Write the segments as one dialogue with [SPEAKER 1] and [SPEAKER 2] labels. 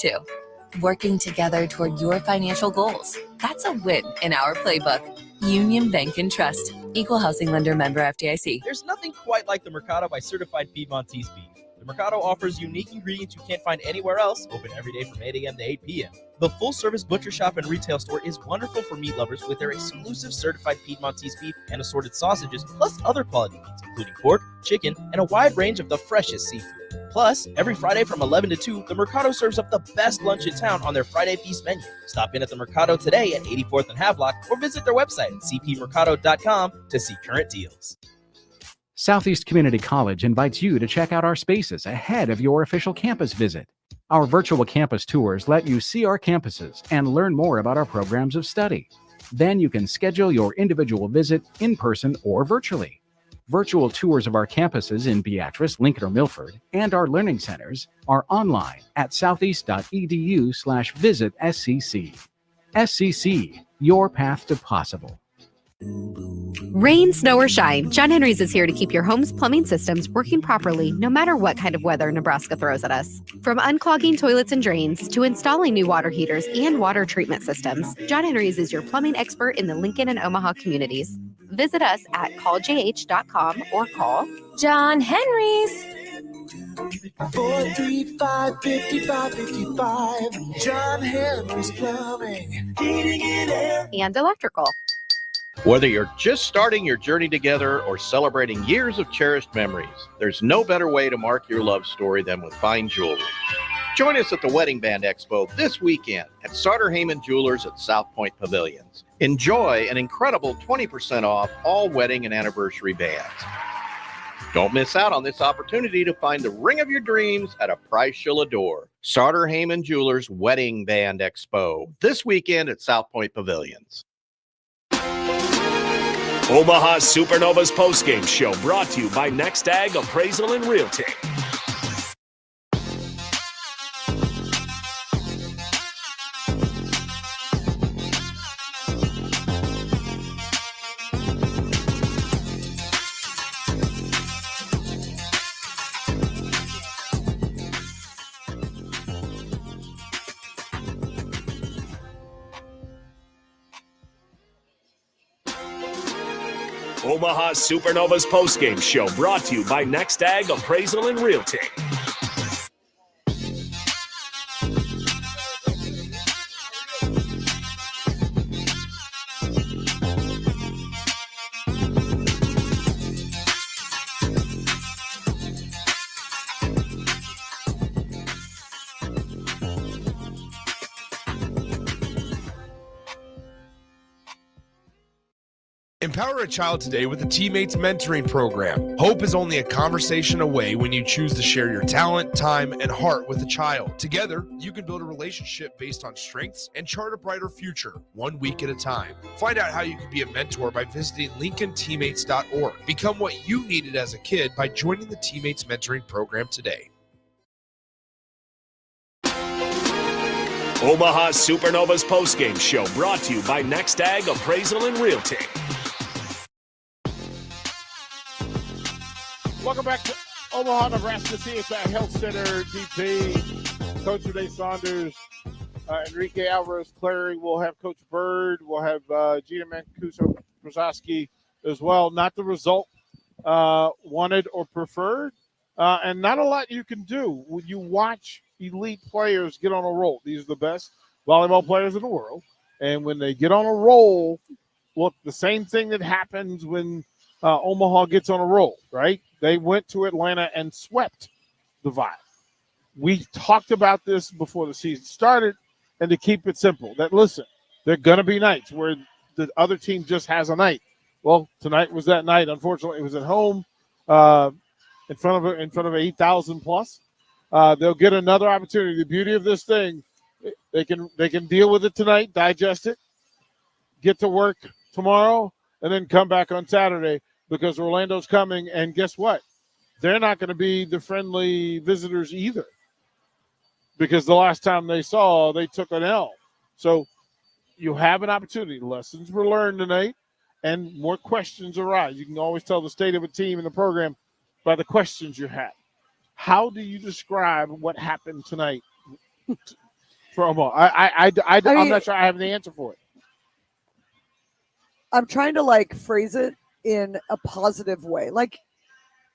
[SPEAKER 1] too. Working together toward your financial goals. That's a win in our playbook. Union Bank and Trust. Equal housing lender, member FDIC.
[SPEAKER 2] There's nothing quite like the Mercado by Certified Piedmontese beef. The Mercado offers unique ingredients you can't find anywhere else, open every day from 8 a.m. to 8 p.m. The full-service butcher shop and retail store is wonderful for meat lovers with their exclusive certified Piedmontese beef and assorted sausages, plus other quality meats, including pork, chicken, and a wide range of the freshest seafood. Plus, every Friday from 11 to 2, the Mercado serves up the best lunch in town on their Friday Feast menu. Stop in at the Mercado today at 84th and Havelock or visit their website at cpmercado.com to see current deals.
[SPEAKER 3] Southeast Community College invites you to check out our spaces ahead of your official campus visit. Our virtual campus tours let you see our campuses and learn more about our programs of study. Then you can schedule your individual visit in person or virtually. Virtual tours of our campuses in Beatrice, Lincoln, or Milford, and our learning centers are online at southeast.edu/visit SCC. SCC, your path to possible.
[SPEAKER 4] Rain, snow, or shine, John Henry's is here to keep your home's plumbing systems working properly no matter what kind of weather Nebraska throws at us. From unclogging toilets and drains to installing new water heaters and water treatment systems, John Henry's is your plumbing expert in the Lincoln and Omaha communities. Visit us at calljh.com or call
[SPEAKER 1] John Henry's.
[SPEAKER 5] 435-5555. John Henry's Plumbing, Heating and Air,
[SPEAKER 4] and Electrical.
[SPEAKER 6] Whether you're just starting your journey together or celebrating years of cherished memories, there's no better way to mark your love story than with fine jewelry. Join us at the Wedding Band Expo this weekend at Sartor Heyman Jewelers at South Point Pavilions. Enjoy an incredible 20% off all wedding and anniversary bands. Don't miss out on this opportunity to find the ring of your dreams at a price you'll adore. Sartor Heyman Jewelers Wedding Band Expo this weekend at South Point Pavilions.
[SPEAKER 7] Omaha Supernovas postgame show brought to you by Next Ag Appraisal and Realty. Omaha Supernovas postgame show brought to you by Next Ag Appraisal and Realty.
[SPEAKER 8] Empower a child today with the Teammates Mentoring Program. Hope is only a conversation away when you choose to share your talent, time, and heart with a child. Together, you can build a relationship based on strengths and chart a brighter future, 1 week at a time. Find out how you can be a mentor by visiting LincolnTeammates.org. Become what you needed as a kid by joining the Teammates Mentoring Program today.
[SPEAKER 7] Omaha Supernovas postgame show brought to you by Next Ag Appraisal and Realty.
[SPEAKER 9] Welcome back to Omaha, Nebraska CSI Health Center. DP, Coach Renee Saunders, Enrique Alvarez-Clary. We'll have Coach Bird. We'll have Gina Mancuso-Brzozowski as well. Not the result wanted or preferred, and not a lot you can do when you watch elite players get on a roll. These are the best volleyball players in the world, and when they get on a roll, look, the same thing that happens when Omaha gets on a roll, right? They went to Atlanta and swept the Vibe. We talked about this before the season started, and to keep it simple, that listen, there are going to be nights where the other team just has a night. Well, tonight was that night. Unfortunately, it was at home in front of 8,000 plus. They'll get another opportunity. The beauty of this thing, they can deal with it tonight, digest it, get to work tomorrow, and then come back on Saturday because Orlando's coming. And guess what? They're not going to be the friendly visitors either because the last time they took an L. So you have an opportunity. Lessons were learned tonight, and more questions arise. You can always tell the state of a team in the program by the questions you have. How do you describe what happened tonight for Omaha? I'm
[SPEAKER 10] mean,
[SPEAKER 9] not sure I have the answer for it.
[SPEAKER 10] I'm trying to like phrase it in a positive way. Like,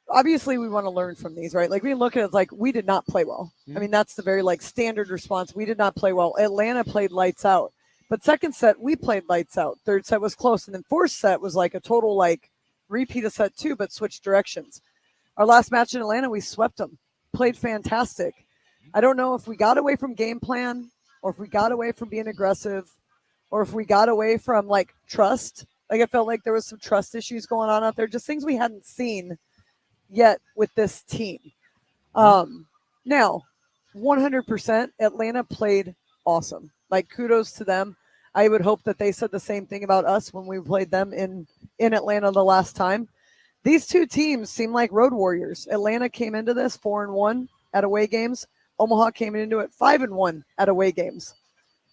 [SPEAKER 10] obviously we want to learn from these, right? Like we look at it like we did not play well. I mean, that's the very like standard response. We did not play well. Atlanta played lights out. But second set, we played lights out. Third set was close. And then fourth set was like a total like repeat of set 2, but switched directions. Our last match in Atlanta, we swept them. Played fantastic. I don't know if we got away from game plan or if we got away from being aggressive or if we got away from like trust. Like I felt like there was some trust issues going on out there, just things we hadn't seen yet with this team. Now, 100% Atlanta played awesome. Like kudos to them. I would hope that they said the same thing about us when we played them in Atlanta the last time. These two teams seem like road warriors. Atlanta came into this 4-1 at away games. Omaha came into it 5-1 at away games.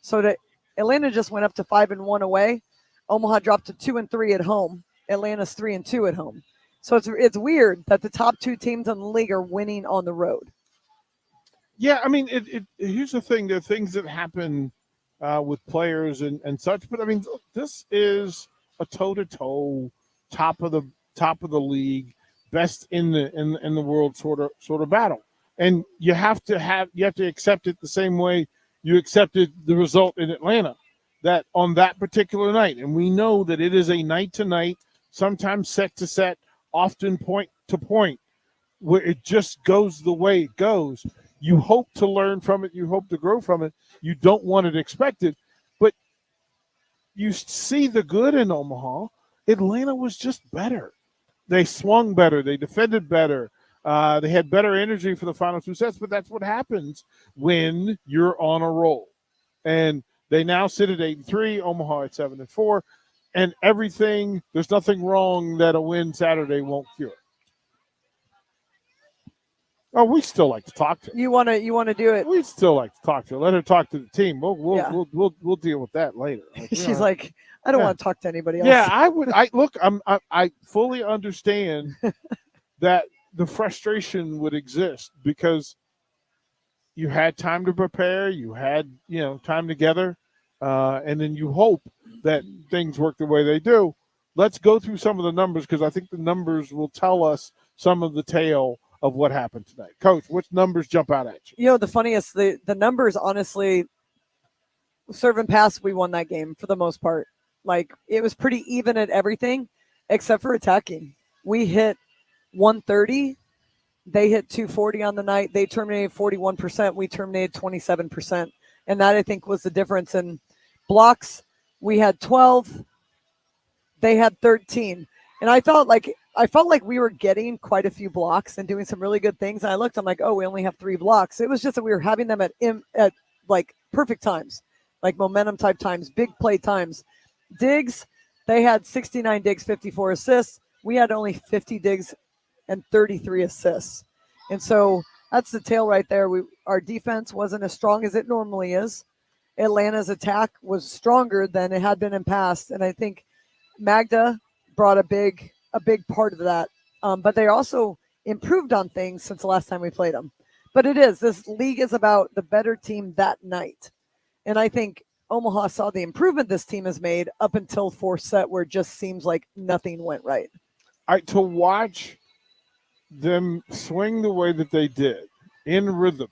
[SPEAKER 10] So Atlanta just went up to 5-1 away. Omaha dropped to 2-3 at home. Atlanta's 3-2 at home. So it's weird that the top two teams in the league are winning on the road.
[SPEAKER 9] Yeah, I mean, here's the thing. There are things that happen with players and such, but I mean, this is a toe-to-toe, top of the league, best in the world sort of battle, and you have to accept it the same way you accepted the result in Atlanta, that on that particular night, and we know that it is a night-to-night, sometimes set-to-set, often point-to-point, where it just goes the way it goes. You hope to learn from it. You hope to grow from it. You don't want it expected, but you see the good in Omaha. Atlanta was just better. They swung better. They defended better. They had better energy for the final two sets, but that's what happens when you're on a roll. And they now sit at 8-3, Omaha at 7-4, and everything. There's nothing wrong that a win Saturday won't cure. Oh, we still like to talk to her.
[SPEAKER 10] You want to do it?
[SPEAKER 9] We still like to talk to her. Let her talk to the team. We'll deal with that later.
[SPEAKER 10] She's like, I don't want to talk to anybody else.
[SPEAKER 9] Yeah, I would. I fully understand that the frustration would exist because you had time to prepare, you had time together, and then you hope that things work the way they do. Let's go through some of the numbers because I think the numbers will tell us some of the tale of what happened tonight. Coach, which numbers jump out at you?
[SPEAKER 10] The funniest, the numbers, honestly, serve and pass, we won that game for the most part. Like, it was pretty even at everything except for attacking. We hit 130. They hit 240 on the night. They terminated 41%. We terminated 27%. And that, I think, was the difference. In blocks, we had 12. They had 13. And I felt like we were getting quite a few blocks and doing some really good things. And I looked, I'm like, oh, we only have 3 blocks. It was just that we were having them at like perfect times, like momentum type times, big play times. Digs, they had 69 digs, 54 assists. We had only 50 digs and 33 assists. And so that's the tale right there. Our defense wasn't as strong as it normally is. Atlanta's attack was stronger than it had been in past. And I think Magda brought a big part of that. But they also improved on things since the last time we played them. But this league is about the better team that night. And I think Omaha saw the improvement this team has made up until fourth set, where it just seems like nothing went right.
[SPEAKER 9] To watch them swing the way that they did in rhythm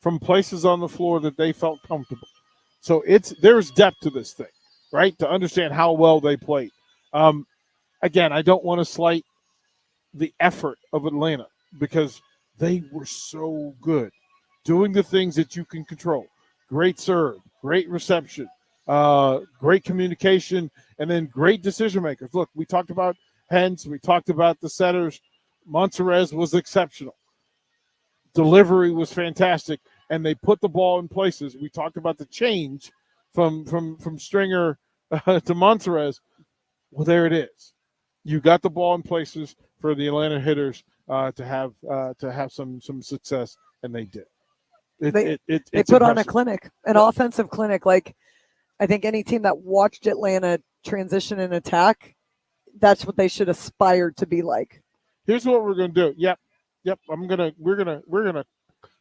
[SPEAKER 9] from places on the floor that they felt comfortable. So there's depth to this thing, right? To understand how well they played. Again, I don't want to slight the effort of Atlanta because they were so good doing the things that you can control. Great serve, great reception, great communication, and then great decision makers. Look, we talked about Hens, we talked about the setters. Monterez was exceptional. Delivery was fantastic, and they put the ball in places. We talked about the change from Stringer to Monterez. Well, there it is. You got the ball in places for the Atlanta hitters to have some success, and they did.
[SPEAKER 10] They put
[SPEAKER 9] impressive.
[SPEAKER 10] on a clinic, an offensive clinic. Like, I think any team that watched Atlanta transition and attack, that's what they should aspire to be like.
[SPEAKER 9] Here's what we're going to do. Yep. We're gonna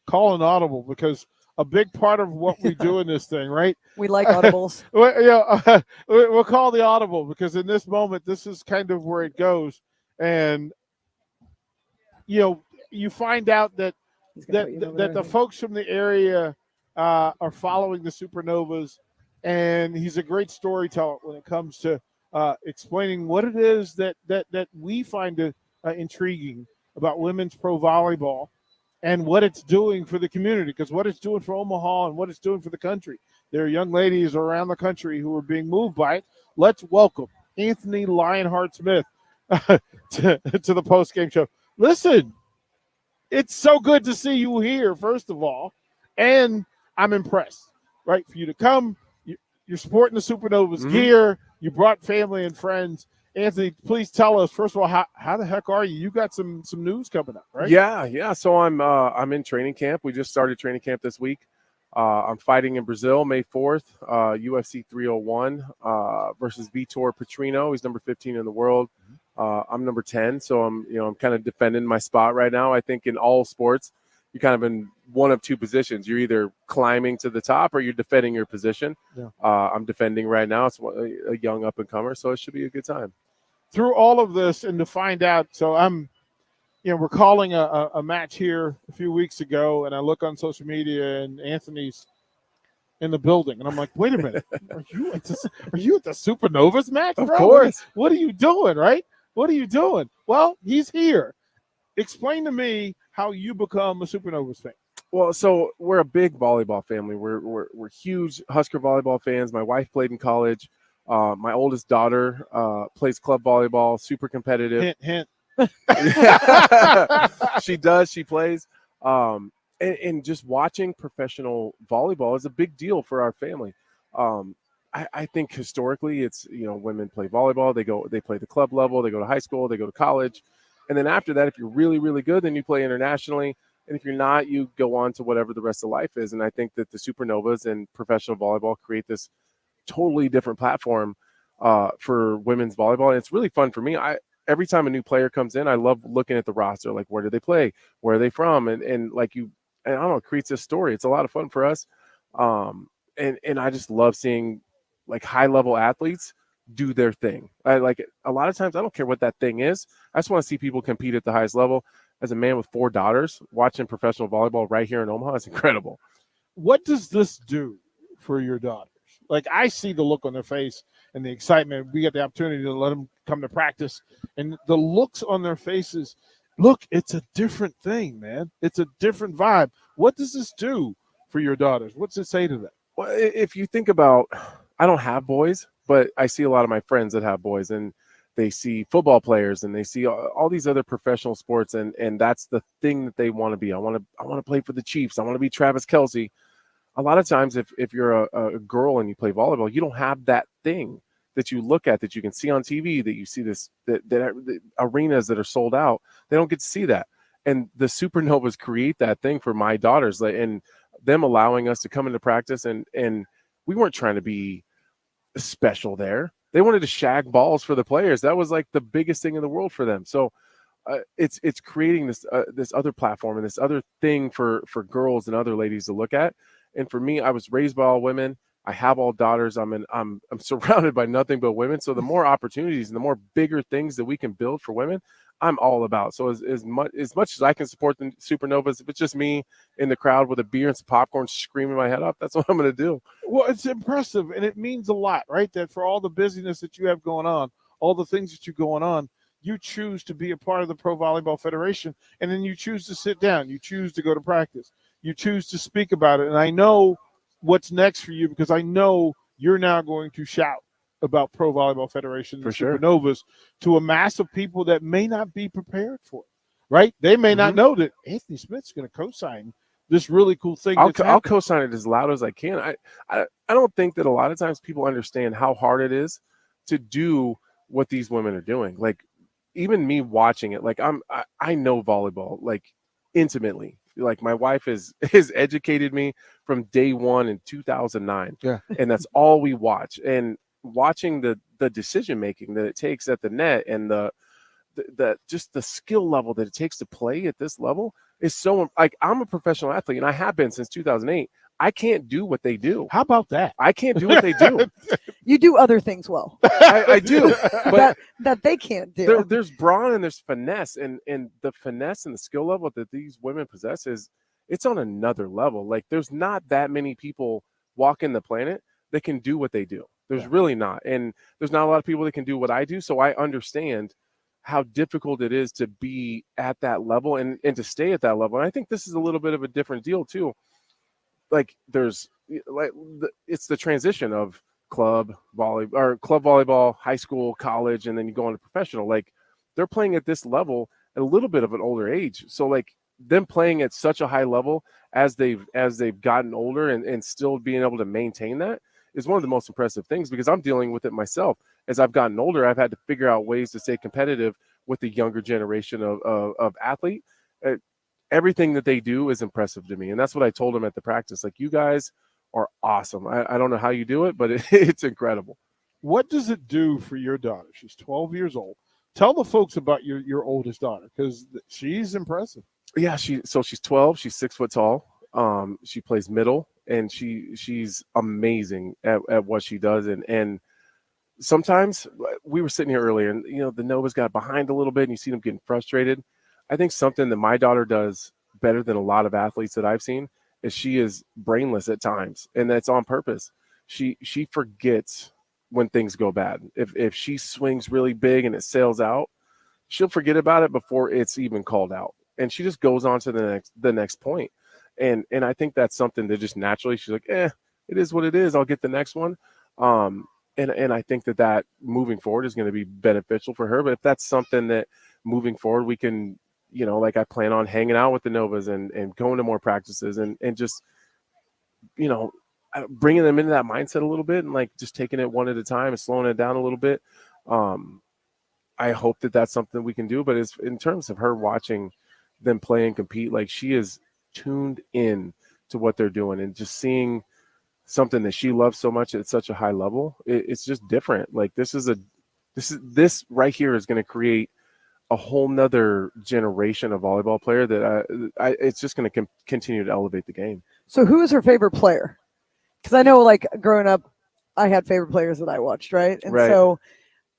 [SPEAKER 9] call an audible because a big part of what we do in this thing, right?
[SPEAKER 10] We like audibles.
[SPEAKER 9] We'll call the audible because in this moment, this is kind of where it goes. And, you find out that the folks from the area are following the Supernovas, and he's a great storyteller when it comes to explaining what it is that we find intriguing about women's pro volleyball and what it's doing for the community, because what it's doing for Omaha and what it's doing for the country. There are young ladies around the country who are being moved by it. Let's welcome Anthony Lionheart Smith to the post-game show. Listen, it's so good to see you here, first of all, and I'm impressed, right? For you to come, you're sporting the Supernovas gear. You brought family and friends. Anthony, please tell us, first of all, how the heck are you? You got some news coming up, right?
[SPEAKER 11] Yeah. So I'm in training camp. We just started training camp this week. I'm fighting in Brazil May 4th, UFC 301 versus Vitor Petrino. He's number 15 in the world. I'm number 10, so I'm kind of defending my spot right now. I think in all sports, you're kind of in one of two positions. You're either climbing to the top or you're defending your position. Yeah. I'm defending right now. It's a young up-and-comer, so it should be a good time.
[SPEAKER 9] Through all of this and to find out, so we're calling a match here a few weeks ago, and I look on social media, and Anthony's in the building, and I'm like, wait a minute, are you at the Supernovas match, bro?
[SPEAKER 11] Of course.
[SPEAKER 9] What are you doing, right? What are you doing? Well, he's here. Explain to me how you become a Supernovas fan.
[SPEAKER 11] Well, so we're a big volleyball family. We're huge Husker volleyball fans. My wife played in college. My oldest daughter plays club volleyball, super competitive.
[SPEAKER 9] Hint.
[SPEAKER 11] She does. She plays. And just watching professional volleyball is a big deal for our family. I think historically it's, women play volleyball. They play the club level. They go to high school. They go to college. And then after that, if you're really, really good, then you play internationally. And if you're not, you go on to whatever the rest of life is. And I think that the Supernovas and professional volleyball create this totally different platform for women's volleyball. And it's really fun for me. Every time a new player comes in, I love looking at the roster, like where do they play? Where are they from? And I don't know, it creates a story. It's a lot of fun for us. And I just love seeing like high-level athletes do their thing. A lot of times I don't care what that thing is. I just want to see people compete at the highest level. As a man with 4 daughters, watching professional volleyball right here in Omaha is incredible.
[SPEAKER 9] What does this do for your daughters? Like, I see the look on their face and the excitement. We get the opportunity to let them come to practice, and the looks on their faces. Look, it's a different thing, man. It's a different vibe. What does this do for your daughters? What's it say to them?
[SPEAKER 11] Well, if you think about, I don't have boys, but I see a lot of my friends that have boys, and they see football players and they see all these other professional sports, and that's the thing that they want to be. I want to play for the Chiefs. I want to be Travis Kelce. A lot of times if you're a girl and you play volleyball, you don't have that thing that you look at, that you can see on TV, that you see the arenas that are sold out. They don't get to see that. And the Supernovas create that thing for my daughters, and them allowing us to come into practice. And we weren't trying to be special there. They wanted to shag balls for the players. That was like the biggest thing in the world for them. So it's creating this other platform and this other thing for girls and other ladies to look at. And for me, I was raised by all women. I have all daughters. I'm surrounded by nothing but women. So the more opportunities and the more bigger things that we can build for women, I'm all about. So as much as I can support the Supernovas, if it's just me in the crowd with a beer and some popcorn screaming my head off, that's what I'm going to do.
[SPEAKER 9] Well, it's impressive, and it means a lot, right? That for all the busyness that you have going on, all the things that you're going on, you choose to be a part of the Pro Volleyball Federation, and then you choose to sit down. You choose to go to practice. You choose to speak about it. And I know what's next for you, because I know you're now going to shout about Pro Volleyball Federation and Supernovas to a mass of people that may not be prepared for it, right? They may not know that Anthony Smith's going to co-sign this really cool thing.
[SPEAKER 11] I'll co-sign it as loud as I can. I don't think that a lot of times people understand how hard it is to do what these women are doing. Like, even me watching it, like I know volleyball like intimately. Like, my wife has educated me from day one in 2009. Yeah. And that's all we watch. And watching the decision making that it takes at the net, and the just the skill level that it takes to play at this level is so, like, I'm a professional athlete and I have been since 2008. I can't do what they do.
[SPEAKER 9] How about that?
[SPEAKER 11] I can't do what they do.
[SPEAKER 10] You do other things well.
[SPEAKER 11] I do, but
[SPEAKER 10] that they can't do.
[SPEAKER 11] there's brawn and there's finesse, and the finesse and the skill level that these women possess it's on another level. Like there's not that many people walking the planet that can do what they do. There's really not, and there's not a lot of people that can do what I do. So I understand how difficult it is to be at that level and to stay at that level. And I think this is a little bit of a different deal too. Like it's the transition of club volleyball, high school, college, and then you go on to professional. Like they're playing at this level at a little bit of an older age. So like them playing at such a high level as they've gotten older and still being able to maintain that is one of the most impressive things, because I'm dealing with it myself. As I've gotten older, I've had to figure out ways to stay competitive with the younger generation of athlete. Everything that they do is impressive to me. And that's what I told them at the practice. Like, you guys are awesome. I don't know how you do it, but it's incredible.
[SPEAKER 9] What does it do for your daughter? She's 12 years old. Tell the folks about your oldest daughter, because she's impressive.
[SPEAKER 11] Yeah, she's 12. She's 6 foot tall. She plays middle, and she's amazing at what she does. And sometimes we were sitting here earlier, and the Novas got behind a little bit, and you see them getting frustrated. I think something that my daughter does better than a lot of athletes that I've seen is she is brainless at times, and that's on purpose. She forgets when things go bad. If she swings really big and it sails out, she'll forget about it before it's even called out, and she just goes on to the next point. And I think that's something that just naturally she's like, it is what it is. I'll get the next one. And I think that moving forward is going to be beneficial for her. But if that's something that moving forward we can, like I plan on hanging out with the Novas and going to more practices and just, bringing them into that mindset a little bit and like just taking it one at a time and slowing it down a little bit. I hope that that's something we can do. But it's in terms of her watching them play and compete, like she is tuned in to what they're doing and just seeing something that she loves so much at such a high level. It's just different. Like this right here is going to create a whole nother generation of volleyball player that it's just going to continue to elevate the game.
[SPEAKER 10] So who is her favorite player? Because I know, like, growing up, I had favorite players that I watched, right? And so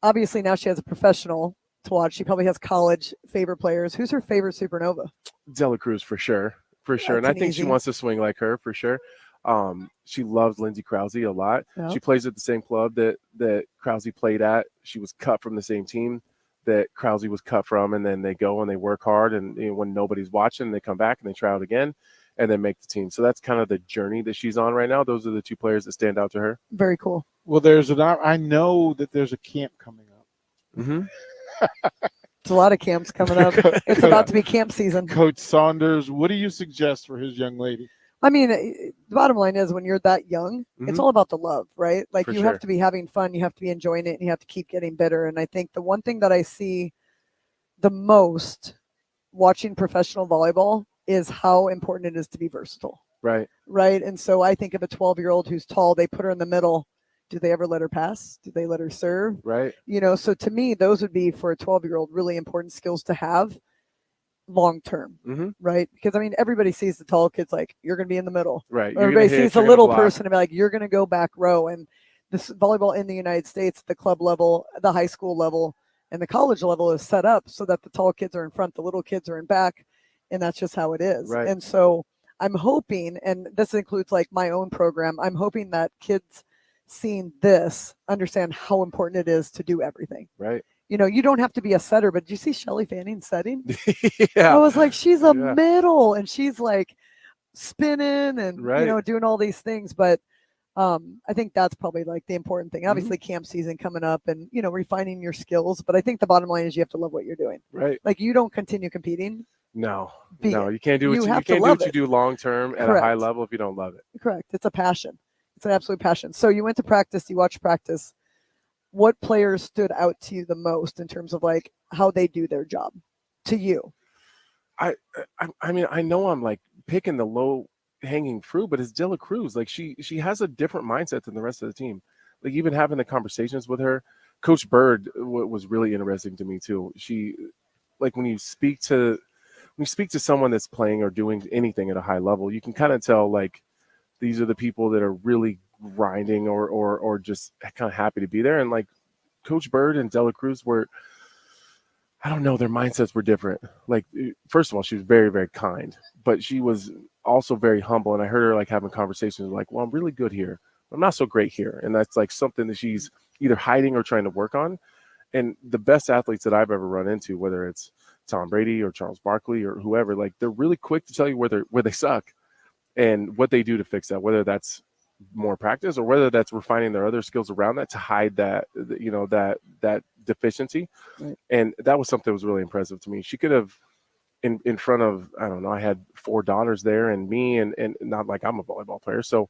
[SPEAKER 10] obviously now she has a professional to watch. She probably has college favorite players. Who's her favorite Supernova?
[SPEAKER 11] Dela Cruz, for sure. And I think she wants to swing like her, for sure. She loves Lindsay Krause a lot. Yeah. She plays at the same club that Krause played at. She was cut from the same team that Krause was cut from, and then they go and they work hard, and when nobody's watching, they come back and they try out again and then make the team. So that's kind of the journey that she's on right now. Those are the two players that stand out to her.
[SPEAKER 10] Very cool.
[SPEAKER 9] Well, I know that there's a camp coming up.
[SPEAKER 11] Mm-hmm.
[SPEAKER 10] There's a lot of camps coming up. It's about to be camp season.
[SPEAKER 9] Coach Saunders, what do you suggest for his young lady?
[SPEAKER 10] I mean, the bottom line is when you're that young, it's all about the love, right? Like you have to be having fun, you have to be enjoying it, and you have to keep getting better. And I think the one thing that I see the most watching professional volleyball is how important it is to be versatile.
[SPEAKER 11] Right.
[SPEAKER 10] And so I think of a 12-year-old who's tall, they put her in the middle. Do they ever let her pass? Do they let her serve?
[SPEAKER 11] Right.
[SPEAKER 10] So to me, those would be, for a 12-year-old, really important skills to have long term, right? Because I mean, everybody sees the tall kids like, you're going to be in the middle,
[SPEAKER 11] right?
[SPEAKER 10] Everybody sees the little person and be like, you're going to go back row. And this volleyball in the United States, the club level, the high school level, and the college level is set up so that the tall kids are in front, the little kids are in back, and that's just how it is.
[SPEAKER 11] Right.
[SPEAKER 10] And so I'm hoping, and this includes like my own program, I'm hoping that kids seeing this understand how important it is to do everything.
[SPEAKER 11] Right.
[SPEAKER 10] You don't have to be a setter, but did you see Shelly Fanning setting?
[SPEAKER 11] Yeah.
[SPEAKER 10] I was like, she's a middle, and she's like spinning and, doing all these things. But I think that's probably like the important thing. Obviously, camp season coming up and, refining your skills. But I think the bottom line is you have to love what you're doing.
[SPEAKER 11] Right.
[SPEAKER 10] Like you don't continue competing.
[SPEAKER 11] No, you can't do what you do long term at a high level if you don't love it.
[SPEAKER 10] Correct. It's a passion. It's an absolute passion. So you went to practice, you watched practice. What players stood out to you the most in terms of like how they do their job to you?
[SPEAKER 11] I mean, I know I'm like picking the low hanging fruit, but it's Dela Cruz. Like she has a different mindset than the rest of the team. Like even having the conversations with her, Coach Bird was really interesting to me too. She, like when you speak to someone that's playing or doing anything at a high level, you can kind of tell like These are the people that are really grinding or just kind of happy to be there. And like Coach Bird and Dela Cruz were, I don't know, their mindsets were different. Like, first of all, she was very, very kind, but she was also very humble. And I heard her like having conversations like, well, I'm really good here. I'm not so great here. And that's like something that she's either hiding or trying to work on. And the best athletes that I've ever run into, whether it's Tom Brady or Charles Barkley or whoever, like they're really quick to tell you where they suck and what they do to fix that, whether that's more practice or whether that's refining their other skills around that to hide that, you know, that deficiency. Right. And that was something that was really impressive to me. She could have in front of, I don't know, I had 4 daughters there and me and not like I'm a volleyball player. So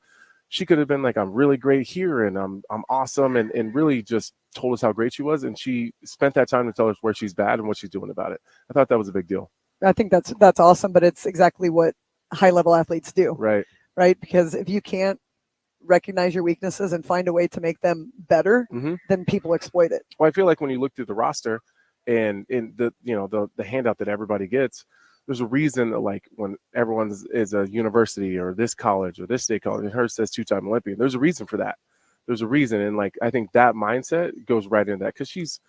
[SPEAKER 11] she could have been like, I'm really great here and I'm awesome and really just told us how great she was. And she spent that time to tell us where she's bad and what she's doing about it. I thought that was a big deal.
[SPEAKER 10] I think that's awesome, but it's exactly what high level athletes do.
[SPEAKER 11] Right.
[SPEAKER 10] Right. Because if you can't recognize your weaknesses and find a way to make them better, then people exploit it.
[SPEAKER 11] Well, I feel like when you look through the roster and in the, you know, the handout that everybody gets, there's a reason that like when everyone is a university or this college or this state college, and hers says 2-time Olympian, there's a reason for that. There's a reason. And like, I think that mindset goes right into that because she's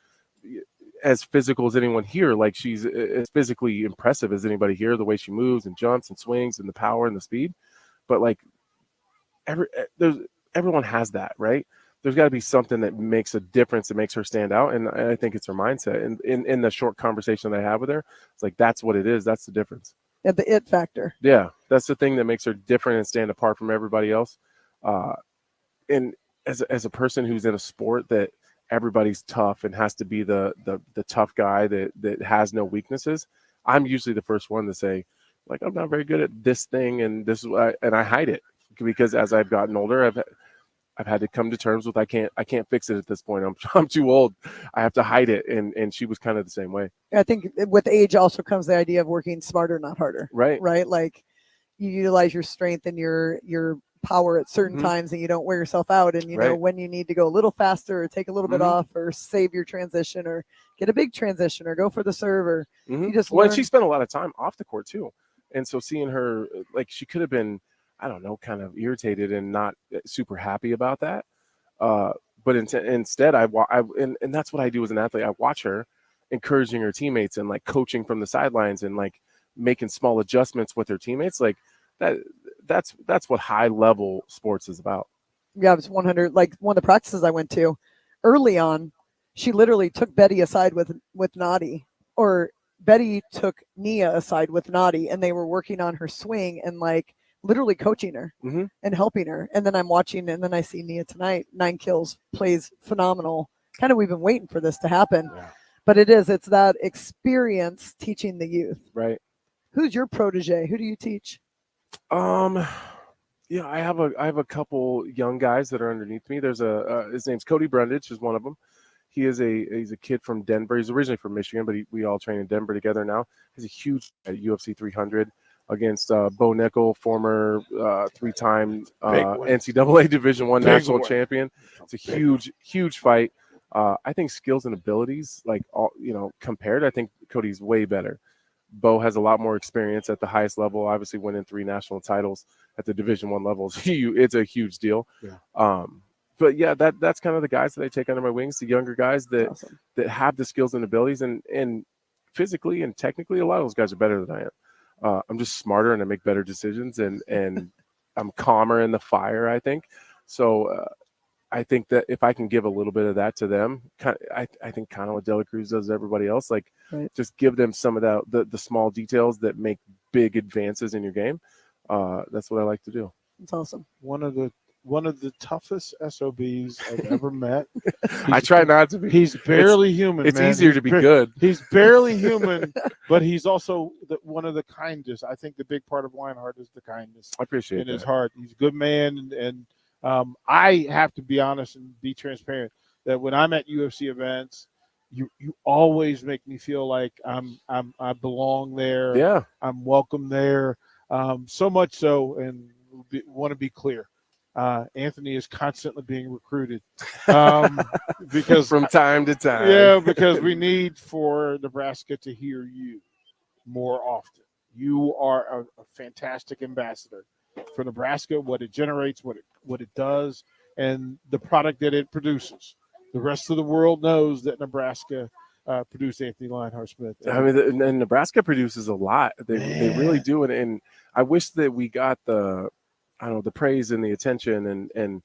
[SPEAKER 11] as physical as anyone here. Like she's as physically impressive as anybody here, the way she moves and jumps and swings and the power and the speed. But like everyone has that, right? There's got to be something that makes a difference, that makes her stand out. And I think it's her mindset. And in the short conversation that I have with her, it's like, that's what it is. That's the difference.
[SPEAKER 10] Yeah, the it factor.
[SPEAKER 11] Yeah. That's the thing that makes her different and stand apart from everybody else. And as a person who's in a sport that everybody's tough and has to be the tough guy that has no weaknesses, I'm usually the first one to say, like, I'm not very good at this thing. And this is what I hide it because as I've gotten older, I've had to come to terms with I can't fix it at this point. I'm too old. I have to hide it. And she was kind of the same way.
[SPEAKER 10] I think with age also comes the idea of working smarter, not harder.
[SPEAKER 11] Right.
[SPEAKER 10] Right. Like you utilize your strength and your power at certain times and you don't wear yourself out. And you know when you need to go a little faster or take a little bit off or save your transition or get a big transition or go for the serve or you just
[SPEAKER 11] Well, she spent a lot of time off the court too. And so seeing her, like she could have been, I don't know, kind of irritated and not super happy about that. But instead, and that's what I do as an athlete. I watch her encouraging her teammates and like coaching from the sidelines and like making small adjustments with her teammates. Like that's what high level sports is about.
[SPEAKER 10] Yeah, it was 100. Like one of the practices I went to early on, she literally took Betty aside with Nadi, or Betty took Nia aside with Nadi, and they were working on her swing and like literally coaching her and helping her. And then I'm watching, and then I see Nia tonight, 9 kills, plays phenomenal. Kind of, we've been waiting for this to happen, but it's that experience teaching the youth.
[SPEAKER 11] Right.
[SPEAKER 10] Who's your protege? Who do you teach?
[SPEAKER 11] Yeah, I have a couple young guys that are underneath me. There's his name's Cody Brundage is one of them. He's a kid from Denver. He's originally from Michigan, but we all train in Denver together now. He's a huge UFC 300 against Bo Nickel, former 3-time NCAA Division I national champion. It's a huge fight. I think skills and abilities, like all compared, I think Cody's way better. Bo has a lot more experience at the highest level. Obviously, winning 3 national titles at the Division I level it's a huge deal. Yeah. But yeah, that's kind of the guys that I take under my wings. The younger guys that have the skills and abilities, and physically and technically, a lot of those guys are better than I am. I'm just smarter and I make better decisions, and I'm calmer in the fire, I think. So I think that if I can give a little bit of that to them, I think kind of what Dela Cruz does to everybody else, like just give them some of that, the small details that make big advances in your game. That's what I like to do.
[SPEAKER 10] That's awesome.
[SPEAKER 9] One of the toughest SOBs I've ever met.
[SPEAKER 11] I try not to be.
[SPEAKER 9] He's barely human.
[SPEAKER 11] It's easier to be good.
[SPEAKER 9] He's barely human, but he's also one of the kindest. I think the big part of Lionheart is the kindness.
[SPEAKER 11] I appreciate
[SPEAKER 9] in his heart. He's a good man, and I have to be honest and be transparent that when I'm at UFC events, you always make me feel like I belong there.
[SPEAKER 11] Yeah,
[SPEAKER 9] I'm welcome there. So much so, and want to be clear. Anthony is constantly being recruited because
[SPEAKER 11] from time to time.
[SPEAKER 9] Yeah, because we need for Nebraska to hear you more often. You are a fantastic ambassador, for Nebraska, what it generates, what it does, and the product that it produces. The rest of the world knows that Nebraska produced Anthony Lionheart-Smith.
[SPEAKER 11] I mean, and Nebraska produces a lot. They really do, and I wish that we got the praise and the attention and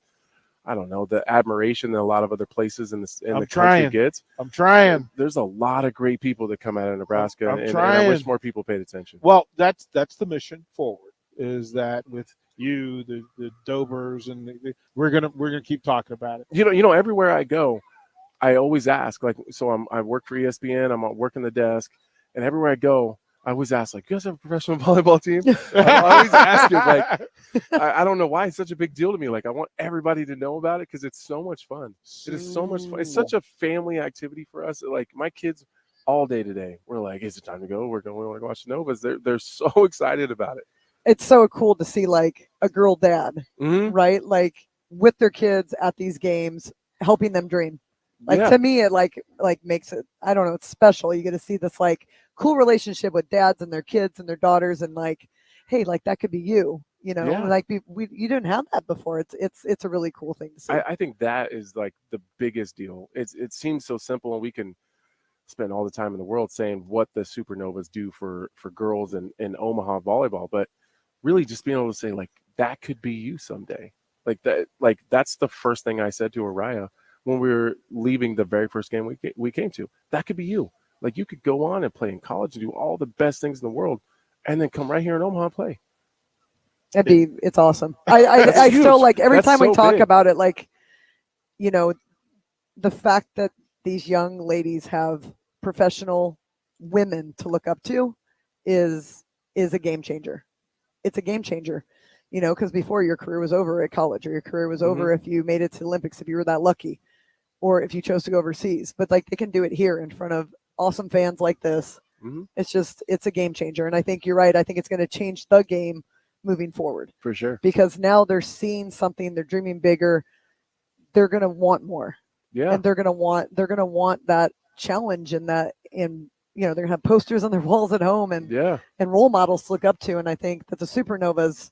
[SPEAKER 11] I don't know, the admiration that a lot of other places in the country gets.
[SPEAKER 9] I'm trying.
[SPEAKER 11] There's a lot of great people that come out of Nebraska, and I wish more people paid attention.
[SPEAKER 9] Well, that's the mission forward. Is that with you, the Dobers, and we're gonna keep talking about it.
[SPEAKER 11] You know, everywhere I go, I always ask. Like, so I work for ESPN. I'm working the desk, and everywhere I go, I always ask, like, you guys have a professional volleyball team? I always ask it, like, I don't know why it's such a big deal to me. Like, I want everybody to know about it because it's so much fun. It is so much fun. It's such a family activity for us. Like, my kids all day today, we're like, is it time to go? We want to go watch the Novas. They're so excited about it.
[SPEAKER 10] It's so cool to see, like, a girl dad, right? Like, with their kids at these games, helping them dream. Like, to me, it like makes it, I don't know, it's special. You get to see this, like, cool relationship with dads and their kids and their daughters, and like, hey, like, that could be you, you know, like you didn't have that before. It's a really cool thing to see.
[SPEAKER 11] I think that is like the biggest deal. It seems so simple, and we can spend all the time in the world saying what the Supernovas do for girls in Omaha volleyball, but really just being able to say, like, that could be you someday. Like that's the first thing I said to Araya when we were leaving the very first game we came to. That could be you. Like, you could go on and play in college and do all the best things in the world, and then come right here in Omaha and play.
[SPEAKER 10] It's awesome. I still, like, every time we talk about it, like, you know, the fact that these young ladies have professional women to look up to is a game changer. It's a game changer, you know, because before your career was over at college, or your career was over if you made it to the Olympics, if you were that lucky, or if you chose to go overseas. But, like, they can do it here in front of awesome fans like this. It's a game changer. And I think you're right. I think it's going to change the game moving forward.
[SPEAKER 11] For sure.
[SPEAKER 10] Because now they're seeing something, they're dreaming bigger. They're going to want more.
[SPEAKER 11] Yeah.
[SPEAKER 10] And they're going to want that challenge, and that, and, you know, they're going to have posters on their walls at home and role models to look up to. And I think that the Supernovas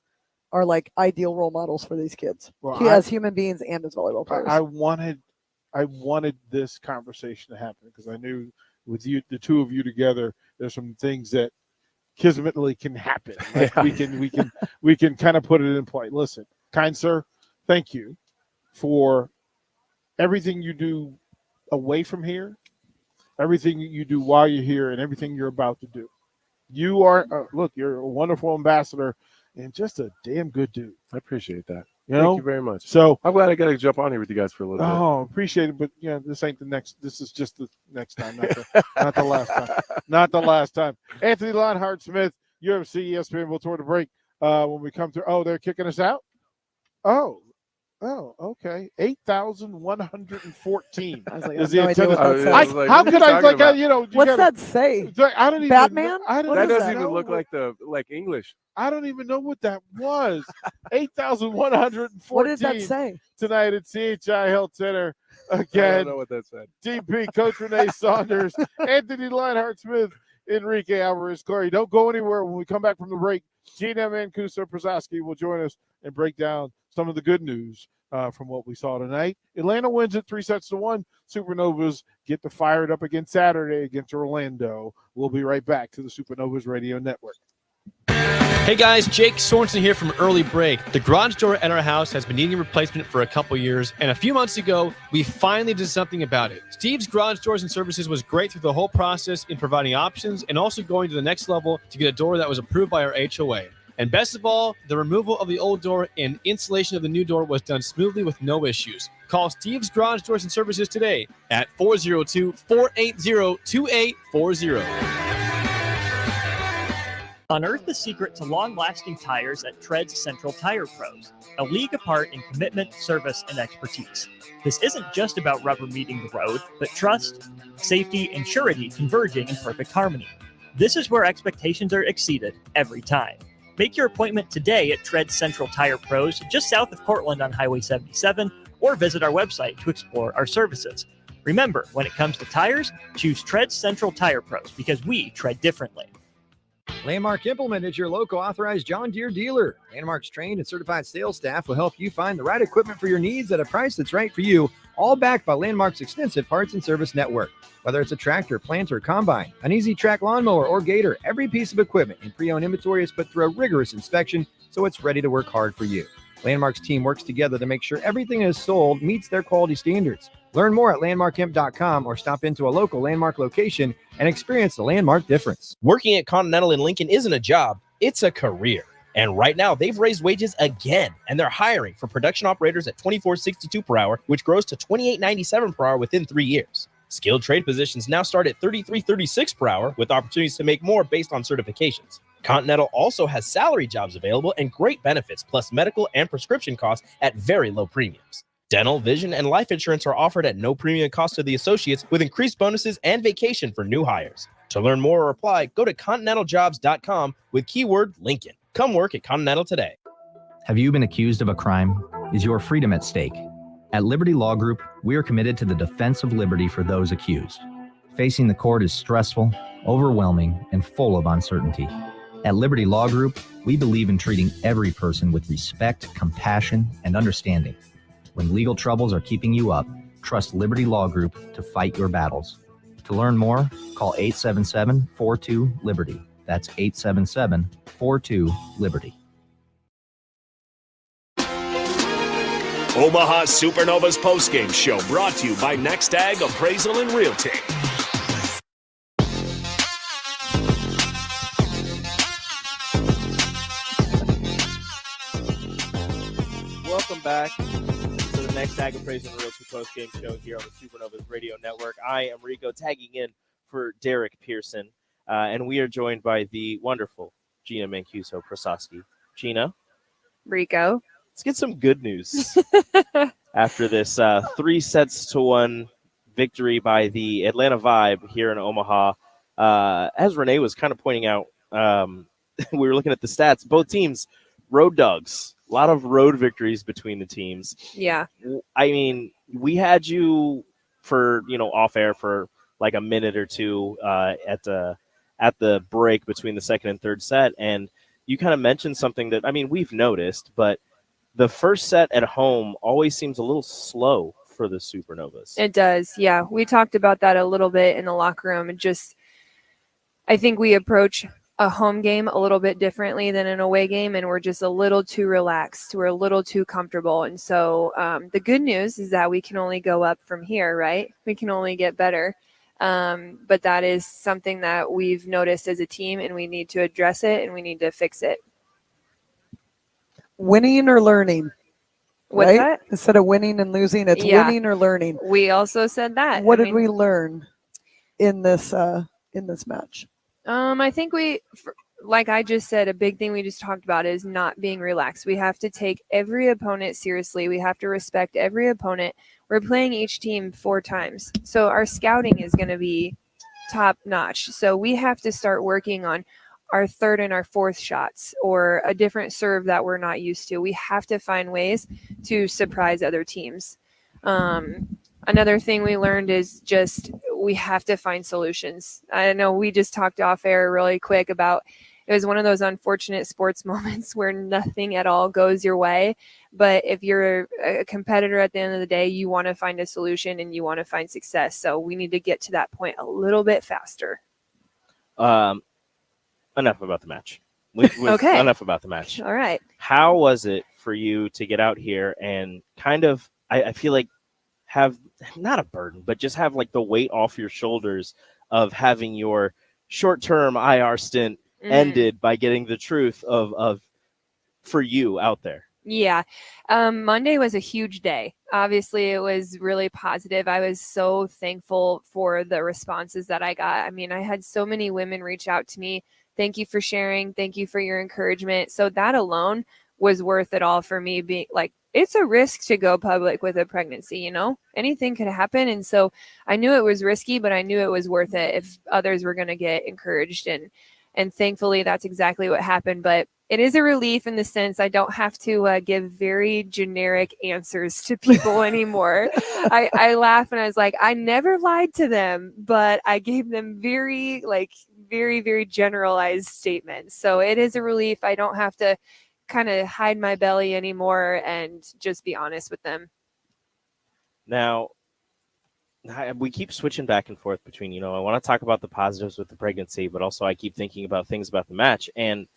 [SPEAKER 10] are, like, ideal role models for these kids, as human beings and as volleyball players.
[SPEAKER 9] I wanted this conversation to happen because I knew with you, the two of you together, there's some things that kismetly can happen. Like, we can kind of put it in play. Listen, kind sir, thank you for everything you do away from here, everything you do while you're here, and everything you're about to do. You are, look, you're a wonderful ambassador and just a damn good dude.
[SPEAKER 11] I appreciate that.
[SPEAKER 9] Thank
[SPEAKER 11] you very much.
[SPEAKER 9] So
[SPEAKER 11] I'm glad I got to jump on here with you guys for a little bit.
[SPEAKER 9] Oh, appreciate it. But yeah, this ain't the next. This is just the next time, not the last time. Not the last time. Anthony Lionheart-Smith, UFC, ESPN. We'll toward the break when we come through. Oh, they're kicking us out? Oh, okay. 8,114.
[SPEAKER 10] I was like, I have no idea what that says.
[SPEAKER 9] How could I, like, you know?
[SPEAKER 10] What's that say?
[SPEAKER 9] I don't even.
[SPEAKER 10] Batman?
[SPEAKER 11] That doesn't even look like English.
[SPEAKER 9] I don't even know what that was. 8,114.
[SPEAKER 10] What did that say?
[SPEAKER 9] Tonight at CHI Health Center. Again,
[SPEAKER 11] I don't know what that said.
[SPEAKER 9] DP, Coach Renee Saunders, Anthony Lionheart-Smith, Enrique Alvarez-Clary. Don't go anywhere. When we come back from the break, Gina Mancuso-Prozowski will join us and break down some of the good news from what we saw tonight. Atlanta wins it 3-1. Supernovas get the fired up again Saturday against Orlando. We'll be right back to the Supernovas Radio Network.
[SPEAKER 2] Hey guys, Jake Sorensen here from Early Break. The garage door at our house has been needing replacement for a couple years, and a few months ago, we finally did something about it. Steve's Garage Doors and Services was great through the whole process in providing options and also going to the next level to get a door that was approved by our HOA. And best of all, the removal of the old door and installation of the new door was done smoothly with no issues. Call Steve's Garage Doors and Services today at 402-480-2840.
[SPEAKER 12] Unearth the secret to long-lasting tires at Tread's Central Tire Pros, a league apart in commitment, service, and expertise. This isn't just about rubber meeting the road, but trust, safety, and surety converging in perfect harmony. This is where expectations are exceeded every time. Make your appointment today at Tread's Central Tire Pros, just south of Cortland on Highway 77, or visit our website to explore our services. Remember, when it comes to tires, choose Tread's Central Tire Pros because we tread differently.
[SPEAKER 13] Landmark Implement is your local authorized John Deere dealer. Landmark's trained and certified sales staff will help you find the right equipment for your needs at a price that's right for you, all backed by Landmark's extensive parts and service network. Whether it's a tractor, planter, combine, an easy track lawnmower, or gator, every piece of equipment in pre-owned inventory is put through a rigorous inspection so it's ready to work hard for you. Landmark's team works together to make sure everything is sold meets their quality standards. Learn more at landmarkimp.com or stop into a local Landmark location and experience the Landmark difference.
[SPEAKER 2] Working at Continental in Lincoln isn't a job, it's a career. And right now, they've raised wages again, and they're hiring for production operators at $24.62 per hour, which grows to $28.97 per hour within 3 years. Skilled trade positions now start at $33.36 per hour, with opportunities to make more based on certifications. Continental also has salary jobs available and great benefits, plus medical and prescription costs at very low premiums. Dental, vision, and life insurance are offered at no premium cost to the associates, with increased bonuses and vacation for new hires. To learn more or apply, go to continentaljobs.com with keyword Lincoln. Come work at Continental today.
[SPEAKER 14] Have you been accused of a crime? Is your freedom at stake? At Liberty Law Group, we are committed to the defense of liberty for those accused. Facing the court is stressful, overwhelming, and full of uncertainty. At Liberty Law Group, we believe in treating every person with respect, compassion, and understanding. When legal troubles are keeping you up, trust Liberty Law Group to fight your battles. To learn more, call 877-42-LIBERTY. That's 877-42-LIBERTY.
[SPEAKER 7] Omaha Supernovas postgame show brought to you by Next Ag Appraisal and Realty.
[SPEAKER 2] Welcome back to the Next Ag Appraisal and Realty postgame show here on the Supernovas Radio Network. I am Rico, tagging in for Derek Pearson, and we are joined by the wonderful Gina Mancuso-Prososki. Gina?
[SPEAKER 15] Rico?
[SPEAKER 2] Let's get some good news after this 3-1 victory by the Atlanta Vibe here in Omaha. As Renee was kind of pointing out, we were looking at the stats. Both teams, road dogs. A lot of road victories between the teams.
[SPEAKER 15] Yeah.
[SPEAKER 2] I mean, we had you for, off air for like a minute or two at the break between the second and third set. And you kind of mentioned something that, we've noticed, but the first set at home always seems a little slow for the Supernovas.
[SPEAKER 15] It does. Yeah. We talked about that a little bit in the locker room. I think we approach a home game a little bit differently than an away game, and we're just a little too relaxed. We're a little too comfortable. And so the good news is that we can only go up from here, right? We can only get better. But that is something that we've noticed as a team, and we need to address it and we need to fix it.
[SPEAKER 10] Winning or learning?
[SPEAKER 15] What's
[SPEAKER 10] right?
[SPEAKER 15] that?
[SPEAKER 10] Instead of winning and losing, it's winning or learning.
[SPEAKER 15] We also said that.
[SPEAKER 10] What did we learn in this match?
[SPEAKER 15] I think like I just said, a big thing we just talked about is not being relaxed. We have to take every opponent seriously. We have to respect every opponent. We're playing each team 4 times. So our scouting is going to be top notch. So we have to start working on our third and our fourth shots, or a different serve that we're not used to. We have to find ways to surprise other teams. Another thing we learned is just we have to find solutions. I know we just talked off air really quick about it was one of those unfortunate sports moments where nothing at all goes your way. But if you're a competitor at the end of the day, you want to find a solution and you want to find success. So we need to get to that point a little bit faster.
[SPEAKER 2] Enough about the match.
[SPEAKER 15] Okay.
[SPEAKER 2] Enough about the match.
[SPEAKER 15] All right.
[SPEAKER 2] How was it for you to get out here and kind of, I feel like, have not a burden, but just have like the weight off your shoulders of having your short-term IR stint ended by getting the truth of for you out there?
[SPEAKER 15] Yeah. Monday was a huge day. Obviously, it was really positive. I was so thankful for the responses that I got. I had so many women reach out to me. Thank you for sharing. Thank you for your encouragement. So that alone was worth it all for me, being like, it's a risk to go public with a pregnancy, anything could happen. And so I knew it was risky, but I knew it was worth it if others were going to get encouraged. And thankfully that's exactly what happened. But it is a relief in the sense I don't have to give very generic answers to people anymore. I laugh and I was like, I never lied to them, but I gave them very very, very generalized statements. So it is a relief. I don't have to kind of hide my belly anymore and just be honest with them.
[SPEAKER 2] Now, we keep switching back and forth between, I want to talk about the positives with the pregnancy, but also I keep thinking about things about the match. And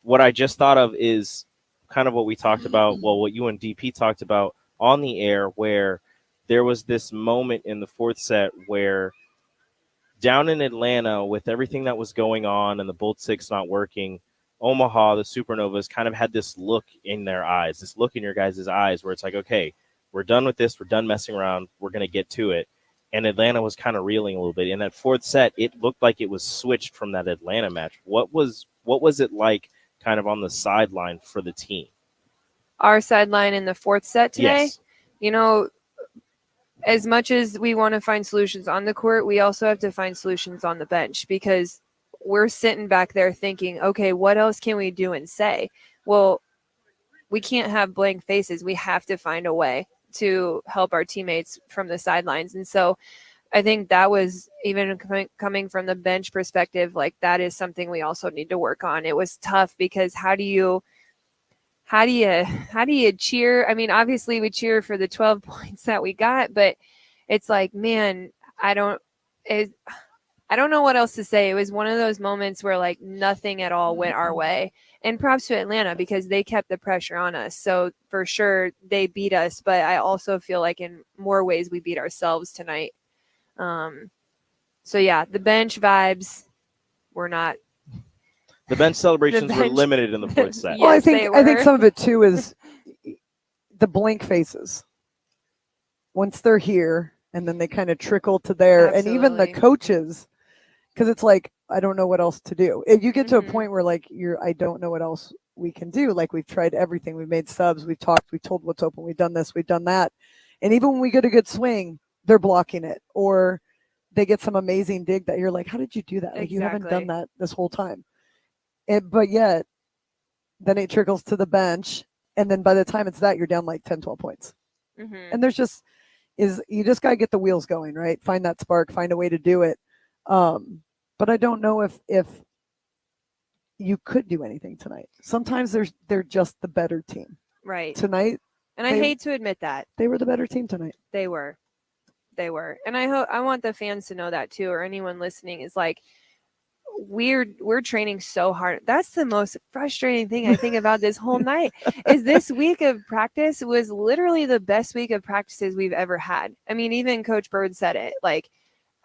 [SPEAKER 2] what I just thought of is kind of what we talked about, what you and DP talked about on the air, where there was this moment in the fourth set where down in Atlanta, with everything that was going on and the Bolt 6 not working, Omaha, the Supernovas, kind of had this look in their eyes, this look in your guys' eyes where it's like, okay, we're done with this. We're done messing around. We're going to get to it. And Atlanta was kind of reeling a little bit. In that fourth set, it looked like it was switched from that Atlanta match. What was it like kind of on the sideline for the team?
[SPEAKER 15] Our sideline in the fourth set today,
[SPEAKER 2] Yes.
[SPEAKER 15] As much as we want to find solutions on the court, we also have to find solutions on the bench, because we're sitting back there thinking, okay, what else can we do and say? Well, we can't have blank faces. We have to find a way to help our teammates from the sidelines. And so I think that was, even coming from the bench perspective, like that is something we also need to work on. It was tough because how do you cheer? I mean, obviously we cheer for the 12 points that we got, but it's like, man, I don't know what else to say. It was one of those moments where like nothing at all went our way. And props to Atlanta because they kept the pressure on us. So for sure they beat us, but I also feel like in more ways we beat ourselves tonight. So yeah, the bench vibes were not.
[SPEAKER 2] The bench celebrations were limited in the fourth set.
[SPEAKER 10] Well, I think some of it too is the blank faces. Once they're here and then they kind of trickle to there, and even the coaches, because it's like, I don't know what else to do. If you get to a point where like I don't know what else we can do. Like we've tried everything. We've made subs. We've talked. We've told what's open. We've done this. We've done that. And even when we get a good swing, they're blocking it, or they get some amazing dig that you're like, how did you do that? Like you haven't done that this whole time. But yet, then it trickles to the bench, and then by the time it's that, you're down like 10, 12 points. And there's you just got to get the wheels going, right? Find that spark, find a way to do it. But I don't know if you could do anything tonight. Sometimes they're just the better team.
[SPEAKER 15] Right.
[SPEAKER 10] Tonight.
[SPEAKER 15] And I hate to admit that.
[SPEAKER 10] They were the better team tonight.
[SPEAKER 15] They were. And I want the fans to know that too, or anyone listening, is like, we're training so hard. That's the most frustrating thing I think about this whole night is this week of practice was literally the best week of practices we've ever had. I mean, even Coach Bird said it. Like,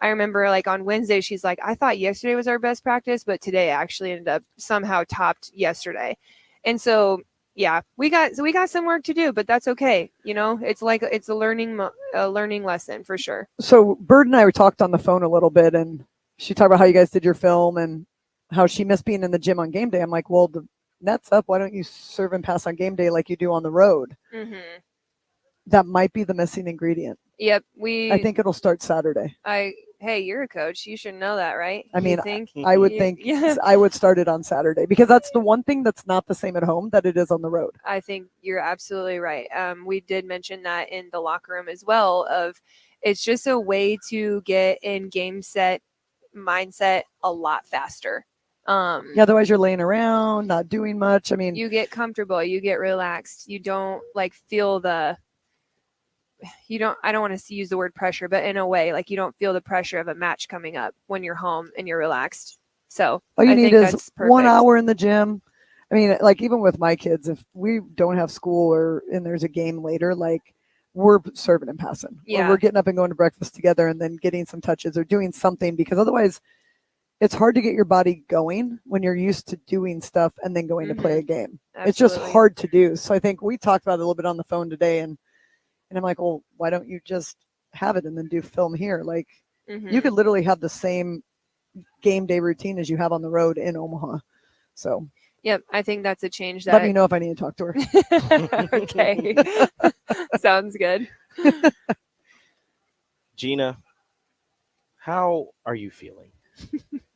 [SPEAKER 15] I remember like on Wednesday, she's like, I thought yesterday was our best practice, but today actually ended up somehow topped yesterday. And so, yeah, we got some work to do, but that's okay. It's like, it's a learning lesson for sure.
[SPEAKER 10] So Bird and I talked on the phone a little bit, and she talked about how you guys did your film and how she missed being in the gym on game day. I'm like, well, the net's up. Why don't you serve and pass on game day like you do on the road? That might be the missing ingredient.
[SPEAKER 15] Yep.
[SPEAKER 10] I think it'll start Saturday.
[SPEAKER 15] Hey, you're a coach. You should know that, right?
[SPEAKER 10] I mean, I would think I would start it on Saturday, because that's the one thing that's not the same at home that it is on the road.
[SPEAKER 15] I think you're absolutely right. We did mention that in the locker room as well, of it's just a way to get in game set mindset a lot faster.
[SPEAKER 10] Otherwise you're laying around, not doing much. I mean,
[SPEAKER 15] you get comfortable, you get relaxed. You don't like feel I don't want to use the word pressure, but in a way, like you don't feel the pressure of a match coming up when you're home and you're relaxed. So
[SPEAKER 10] all you need is 1 hour in the gym. I mean, like even with my kids, if we don't have school and there's a game later, like we're serving and passing.
[SPEAKER 15] Yeah.
[SPEAKER 10] Or we're getting up and going to breakfast together and then getting some touches or doing something, because otherwise it's hard to get your body going when you're used to doing stuff and then going to play a game.
[SPEAKER 15] Absolutely.
[SPEAKER 10] It's just hard to do. So I think we talked about it a little bit on the phone today, and I'm like, well, why don't you just have it and then do film here? Like you could literally have the same game day routine as you have on the road in Omaha. So
[SPEAKER 15] yep, I think that's a change.
[SPEAKER 10] Let me know if I need to talk to her.
[SPEAKER 15] Okay. Sounds good.
[SPEAKER 2] Gina, how are you feeling?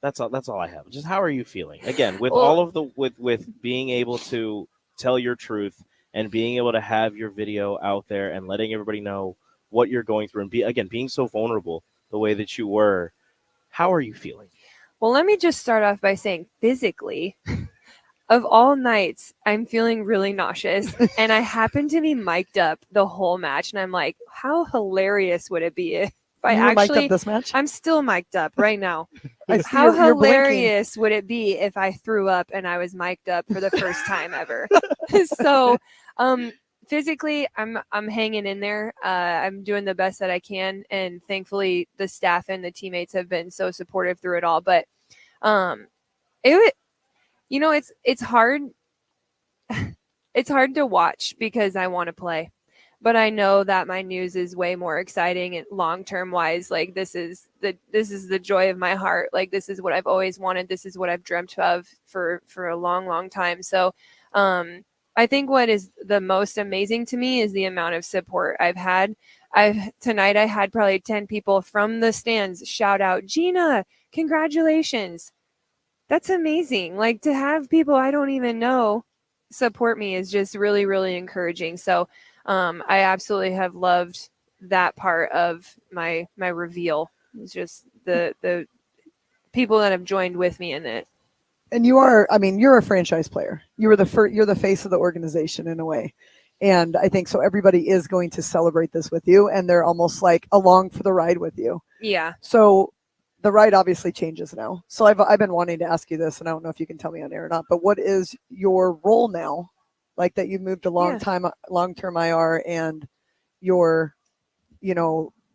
[SPEAKER 2] That's all I have. Just how are you feeling? Again, with all of the with being able to tell your truth and being able to have your video out there and letting everybody know what you're going through, and being so vulnerable the way that you were. How are you feeling?
[SPEAKER 15] Well, let me just start off by saying physically, of all nights, I'm feeling really nauseous, and I happen to be mic'd up the whole match, and I'm like, how hilarious would it be if I
[SPEAKER 10] You were mic'd
[SPEAKER 15] actually
[SPEAKER 10] up this match?
[SPEAKER 15] I'm still mic'd up right now.
[SPEAKER 10] I see
[SPEAKER 15] How
[SPEAKER 10] you're blinking.
[SPEAKER 15] hilarious would it be if I threw up and I was mic'd up for the first time ever? So, physically, I'm hanging in there. I'm doing the best that I can, and thankfully, the staff and the teammates have been so supportive through it all. But it's hard. It's hard to watch because I want to play, but I know that my news is way more exciting and long-term wise. Like this is the joy of my heart. Like this is what I've always wanted. This is what I've dreamt of for a long, long time. So, I think what is the most amazing to me is the amount of support I've had. Tonight I had probably 10 people from the stands shout out, "Gina, congratulations." That's amazing. Like to have people I don't even know support me is just really, really encouraging. So I absolutely have loved that part of my reveal. It's just the people that have joined with me in it.
[SPEAKER 10] And you're a franchise player. You're the face of the organization in a way. And I think so everybody is going to celebrate this with you, and they're almost like along for the ride with you.
[SPEAKER 15] Yeah.
[SPEAKER 10] So the ride obviously changes now. So I've been wanting to ask you this, and I don't know if you can tell me on air or not, but what is your role now? Like that you've moved to long-term IR, and your,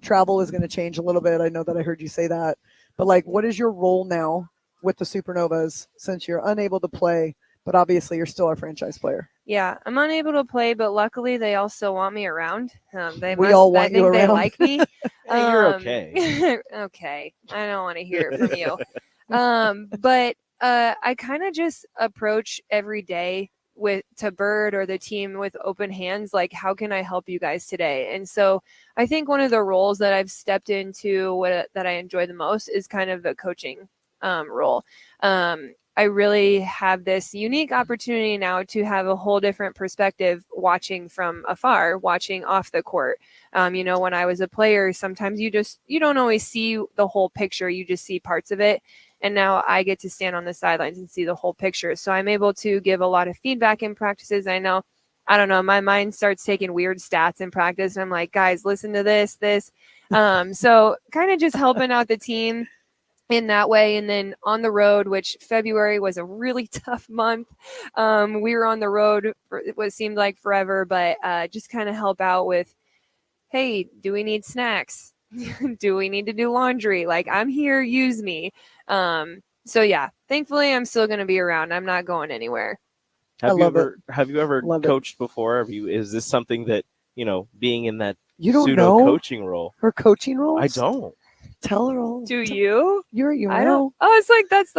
[SPEAKER 10] travel is going to change a little bit. I know that I heard you say that, but like, what is your role now with the Supernovas since you're unable to play, but obviously you're still a franchise player?
[SPEAKER 15] Yeah, I'm unable to play, but luckily they all still want me around.
[SPEAKER 10] I think they
[SPEAKER 15] like me.
[SPEAKER 2] You're okay.
[SPEAKER 15] Okay, I don't want to hear it from you. But I kind of just approach every day to Bird or the team with open hands, like, how can I help you guys today? And so I think one of the roles that I've stepped into that I enjoy the most is kind of a coaching role. I really have this unique opportunity now to have a whole different perspective watching from afar, watching off the court. When I was a player, sometimes you don't always see the whole picture. You just see parts of it. And now I get to stand on the sidelines and see the whole picture. So I'm able to give a lot of feedback in practices. I don't know, my mind starts taking weird stats in practice. And I'm like, guys, listen to this. So kind of just helping out the team in that way. And then on the road, which February was a really tough month. We were on the road for what seemed like forever, but just kind of help out with, hey, do we need snacks? Do we need to do laundry? Like, I'm here, use me. So yeah, thankfully I'm still going to be around. I'm not going anywhere.
[SPEAKER 2] Have you ever coached before? Is this something that, being in that coaching role?
[SPEAKER 10] Her coaching role?
[SPEAKER 2] I don't.
[SPEAKER 10] Tell her all.
[SPEAKER 15] Do you?
[SPEAKER 10] I know.
[SPEAKER 15] Oh, it's like that's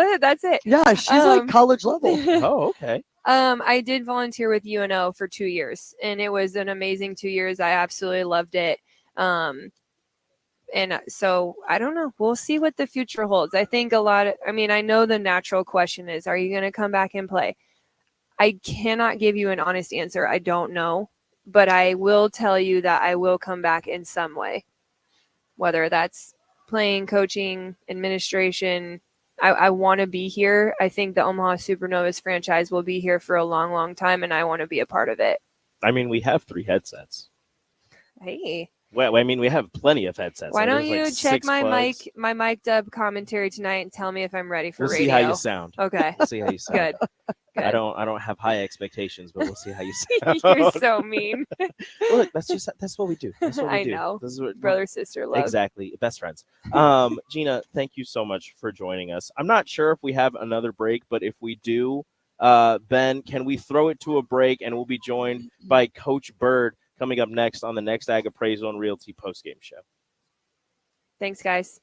[SPEAKER 15] it.
[SPEAKER 10] Yeah, she's like college level.
[SPEAKER 2] Oh, okay.
[SPEAKER 15] I did volunteer with UNO for 2 years, and it was an amazing 2 years. I absolutely loved it. And so I don't know. We'll see what the future holds. I think I know the natural question is, are you going to come back and play? I cannot give you an honest answer. I don't know, but I will tell you that I will come back in some way, whether that's playing, coaching, administration. I want to be here. I think the Omaha Supernovas franchise will be here for a long, long time, and I want to be a part of it.
[SPEAKER 2] I mean, we have 3 headsets.
[SPEAKER 15] Hey.
[SPEAKER 2] Well, I mean, we have plenty of headsets.
[SPEAKER 15] Why don't you check my mic'd up commentary tonight and tell me if I'm ready for radio?
[SPEAKER 2] We'll see how you sound.
[SPEAKER 15] Okay.
[SPEAKER 2] We'll see how you sound.
[SPEAKER 15] Good.
[SPEAKER 2] I don't have high expectations, but we'll see how you sound.
[SPEAKER 15] You're so mean.
[SPEAKER 2] Look, that's what we do. That's what we
[SPEAKER 15] I
[SPEAKER 2] do.
[SPEAKER 15] know.
[SPEAKER 2] This is what,
[SPEAKER 15] brother, sister love.
[SPEAKER 2] Exactly. Best friends. Gina, thank you so much for joining us. I'm not sure if we have another break, but if we do, Ben, can we throw it to a break, and we'll be joined by Coach Bird coming up next on the Next Ag Appraisal and Realty postgame show.
[SPEAKER 15] Thanks, guys.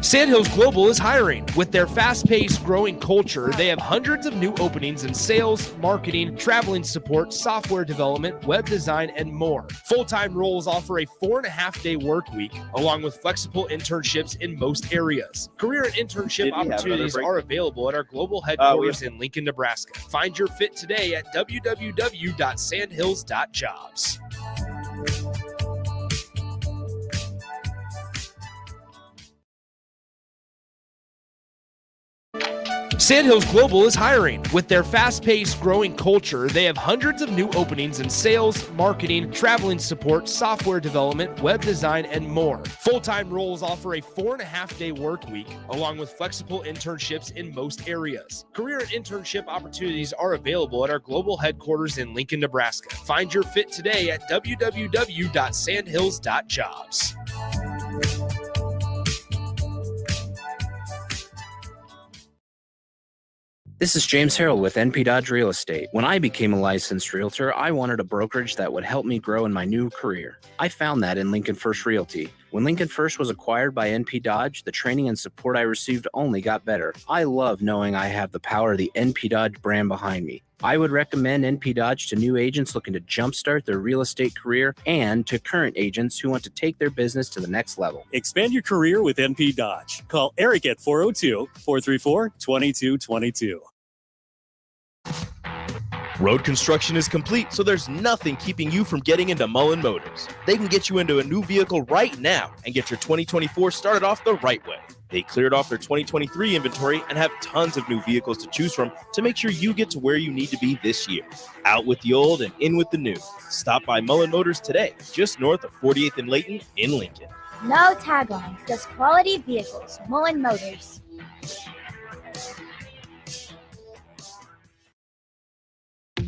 [SPEAKER 8] Sandhills Global is hiring. With their fast-paced, growing culture, they have hundreds of new openings in sales, marketing, traveling support, software development, web design, and more. Full-time roles offer a 4.5-day work week, along with flexible internships in most areas. Career and internship opportunities are available at our global headquarters in Lincoln, Nebraska. Find your fit today at www.sandhills.jobs. Sandhills Global is hiring. With their fast-paced, growing culture, they have hundreds of new openings in sales, marketing, traveling support, software development, web design, and more. Full-time roles offer a 4.5-day work week, along with flexible internships in most areas. Career and internship opportunities are available at our global headquarters in Lincoln, Nebraska. Find your fit today at www.sandhills.jobs.
[SPEAKER 16] This is James Harrell with NP Dodge Real Estate. When I became a licensed realtor, I wanted a brokerage that would help me grow in my new career. I found that in Lincoln First Realty. When Lincoln First was acquired by NP Dodge, the training and support I received only got better. I love knowing I have the power of the NP Dodge brand behind me. I would recommend NP Dodge to new agents looking to jumpstart their real estate career and to current agents who want to take their business to the next level.
[SPEAKER 17] Expand your career with NP Dodge. Call Eric at 402-434-2222.
[SPEAKER 2] Road construction is complete, so there's nothing keeping you from getting into Mullen Motors. They can get you into a new vehicle right now and get your 2024 started off the right way. They cleared off their 2023 inventory and have tons of new vehicles to choose from to make sure you get to where you need to be this year. Out with the old and in with the new. Stop by Mullen Motors today, just north of 48th and Layton in Lincoln.
[SPEAKER 18] No tagline, just quality vehicles. Mullen Motors.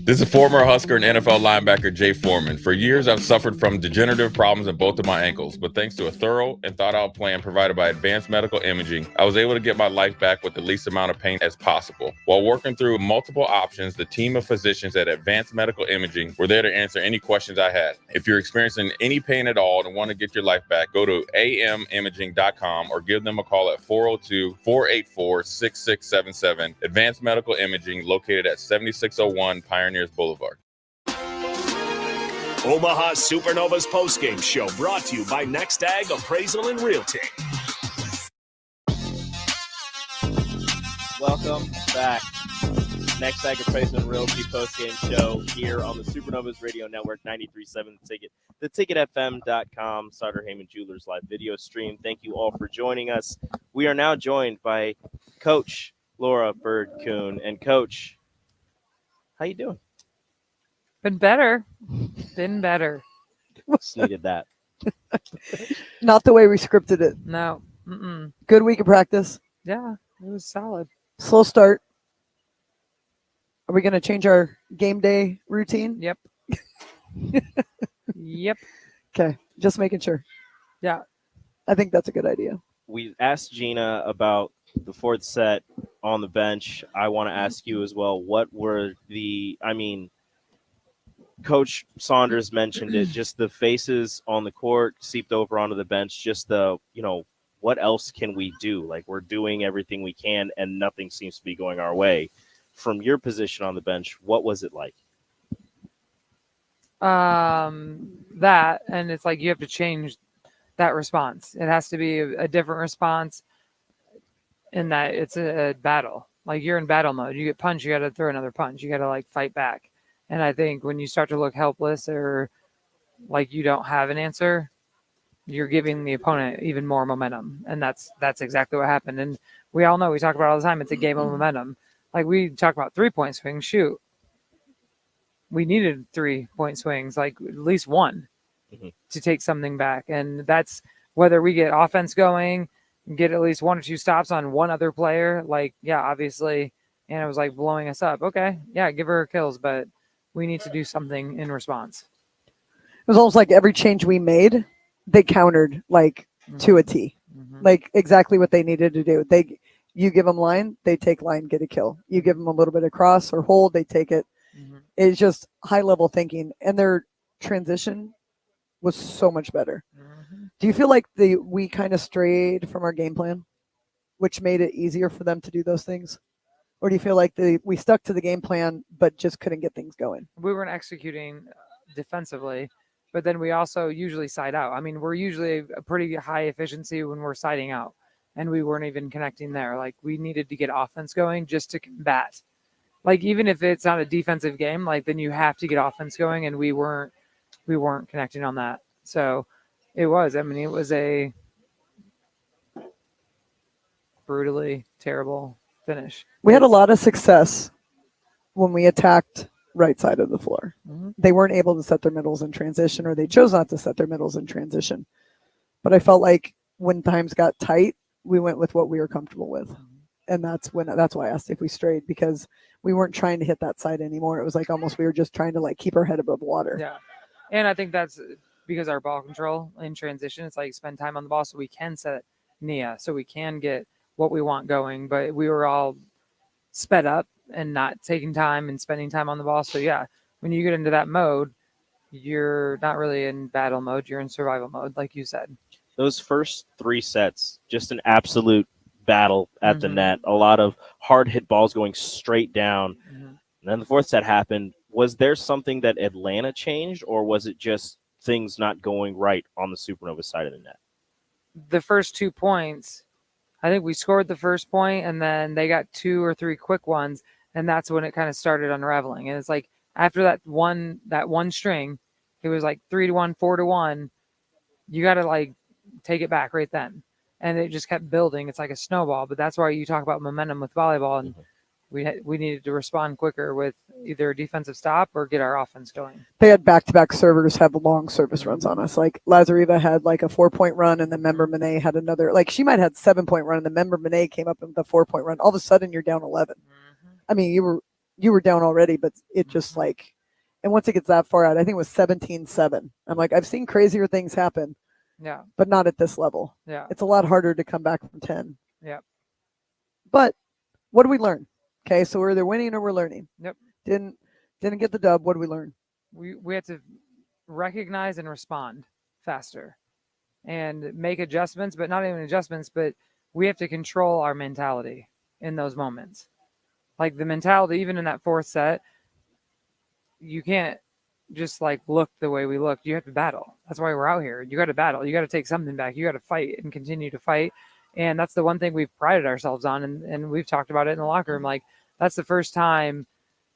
[SPEAKER 19] This is former Husker and NFL linebacker Jay Foreman. For years, I've suffered from degenerative problems in both of my ankles, but thanks to a thorough and thought-out plan provided by Advanced Medical Imaging, I was able to get my life back with the least amount of pain as possible. While working through multiple options, the team of physicians at Advanced Medical Imaging were there to answer any questions I had. If you're experiencing any pain at all and want to get your life back, go to amimaging.com or give them a call at 402-484-6677. Advanced Medical Imaging, located at 7601 Pioneers Boulevard.
[SPEAKER 7] Omaha Supernovas postgame show brought to you by Next Ag Appraisal and Realty.
[SPEAKER 2] Welcome back. Next Ag Appraisal and Realty postgame show here on the Supernovas Radio Network 93.7 The Ticket, theticketfm.com, Sutter Heyman Jewelers live video stream. Thank you all for joining us. We are now joined by Coach Laura Bird-Kuhn. And Coach, how you doing?
[SPEAKER 20] Been better.
[SPEAKER 2] Just needed that.
[SPEAKER 10] Not the way we scripted it.
[SPEAKER 20] No.
[SPEAKER 10] Good week of practice.
[SPEAKER 20] Yeah, it was solid.
[SPEAKER 10] Slow start. Are we going to change our game day routine?
[SPEAKER 20] Yep. Yep.
[SPEAKER 10] Okay, just making sure.
[SPEAKER 20] Yeah.
[SPEAKER 10] I think that's a good idea.
[SPEAKER 2] We asked Gina about the fourth set on the bench. I want to ask you as well, what were Coach Saunders mentioned it, just the faces on the court seeped over onto the bench, just what else can we do? Like, we're doing everything we can and nothing seems to be going our way. From your position on the bench, what was it like?
[SPEAKER 20] That, and it's like you have to change that response. It has to be a different response in that it's a battle. Like, you're in battle mode. You get punched, you got to throw another punch. You got to fight back. And I think when you start to look helpless or like you don't have an answer, you're giving the opponent even more momentum. And that's exactly what happened. And we all know, we talk about it all the time, it's a game of momentum. Like, we talk about 3-point swings. Shoot, we needed 3-point swings, like at least one, to take something back. And that's whether we get offense going, get at least 1 or 2 stops on one other player. Like, yeah, obviously, and it was like blowing us up. Okay, yeah, give her kills, but we need to do something in response.
[SPEAKER 10] It was almost like every change we made, they countered to a T, like exactly what they needed to do. You give them line, they take line, get a kill. You give them a little bit of cross or hold, they take it. It's just high level thinking, and their transition was so much better. Do you feel like we kind of strayed from our game plan, which made it easier for them to do those things? Or do you feel like we stuck to the game plan but just couldn't get things going?
[SPEAKER 20] We weren't executing defensively, but then we also usually side out. I mean, we're usually a pretty high efficiency when we're siding out, and we weren't even connecting there. Like, we needed to get offense going just to combat. Like, even if it's not a defensive game, like, then you have to get offense going, and we weren't connecting on that. So it was a brutally terrible finish.
[SPEAKER 10] We had a lot of success when we attacked right side of the floor. They weren't able to set their middles in transition, or they chose not to set their middles in transition. But I felt like when times got tight, we went with what we were comfortable with. And that's why I asked if we strayed, because we weren't trying to hit that side anymore. It was like almost we were just trying to like keep our head above water.
[SPEAKER 20] Yeah. And I think that's because our ball control in transition, it's like spend time on the ball so we can set Nia, so we can get what we want going. But we were all sped up and not taking time and spending time on the ball. So yeah, when you get into that mode, you're not really in battle mode, you're in survival mode, like you said.
[SPEAKER 2] Those first 3 sets, just an absolute battle at the net. A lot of hard hit balls going straight down. And then the 4th set happened. Was there something that Atlanta changed, or was it just things not going right on the Supernovas side of the net?
[SPEAKER 20] The first 2 points, I think we scored the first point, and then they got 2 or 3 quick ones, and that's when it kind of started unraveling. And it's like after that one string, it was like 3-1, 4-1. You got to like take it back right then, and it just kept building. It's like a snowball. But that's why you talk about momentum with volleyball, and we needed to respond quicker with either a defensive stop or get our offense going.
[SPEAKER 10] They had back-to-back servers have long service runs on us. Like Lazareva had like a 4-point run, and then Member Monet had another. Like she might have had 7-point run, and then Member Monet came up with a 4-point run. All of a sudden, you're down 11. I mean, you were down already, but it just like, and once it gets that far out, I think it was 17-7. I'm like, I've seen crazier things happen.
[SPEAKER 20] Yeah.
[SPEAKER 10] But not at this level.
[SPEAKER 20] Yeah.
[SPEAKER 10] It's a lot harder to come back from 10.
[SPEAKER 20] Yeah.
[SPEAKER 10] But what do we learn? Okay, so we're either winning or we're learning.
[SPEAKER 20] Yep.
[SPEAKER 10] Didn't get the dub. What do we learn?
[SPEAKER 20] We had to recognize and respond faster and make adjustments, but not even adjustments, but we have to control our mentality in those moments. Like the mentality, even in that 4th set, you can't just like look the way we looked. You have to battle. That's why we're out here. You got to battle. You got to take something back. You got to fight and continue to fight. And that's the one thing we've prided ourselves on. And we've talked about it in the locker room. Like that's the first time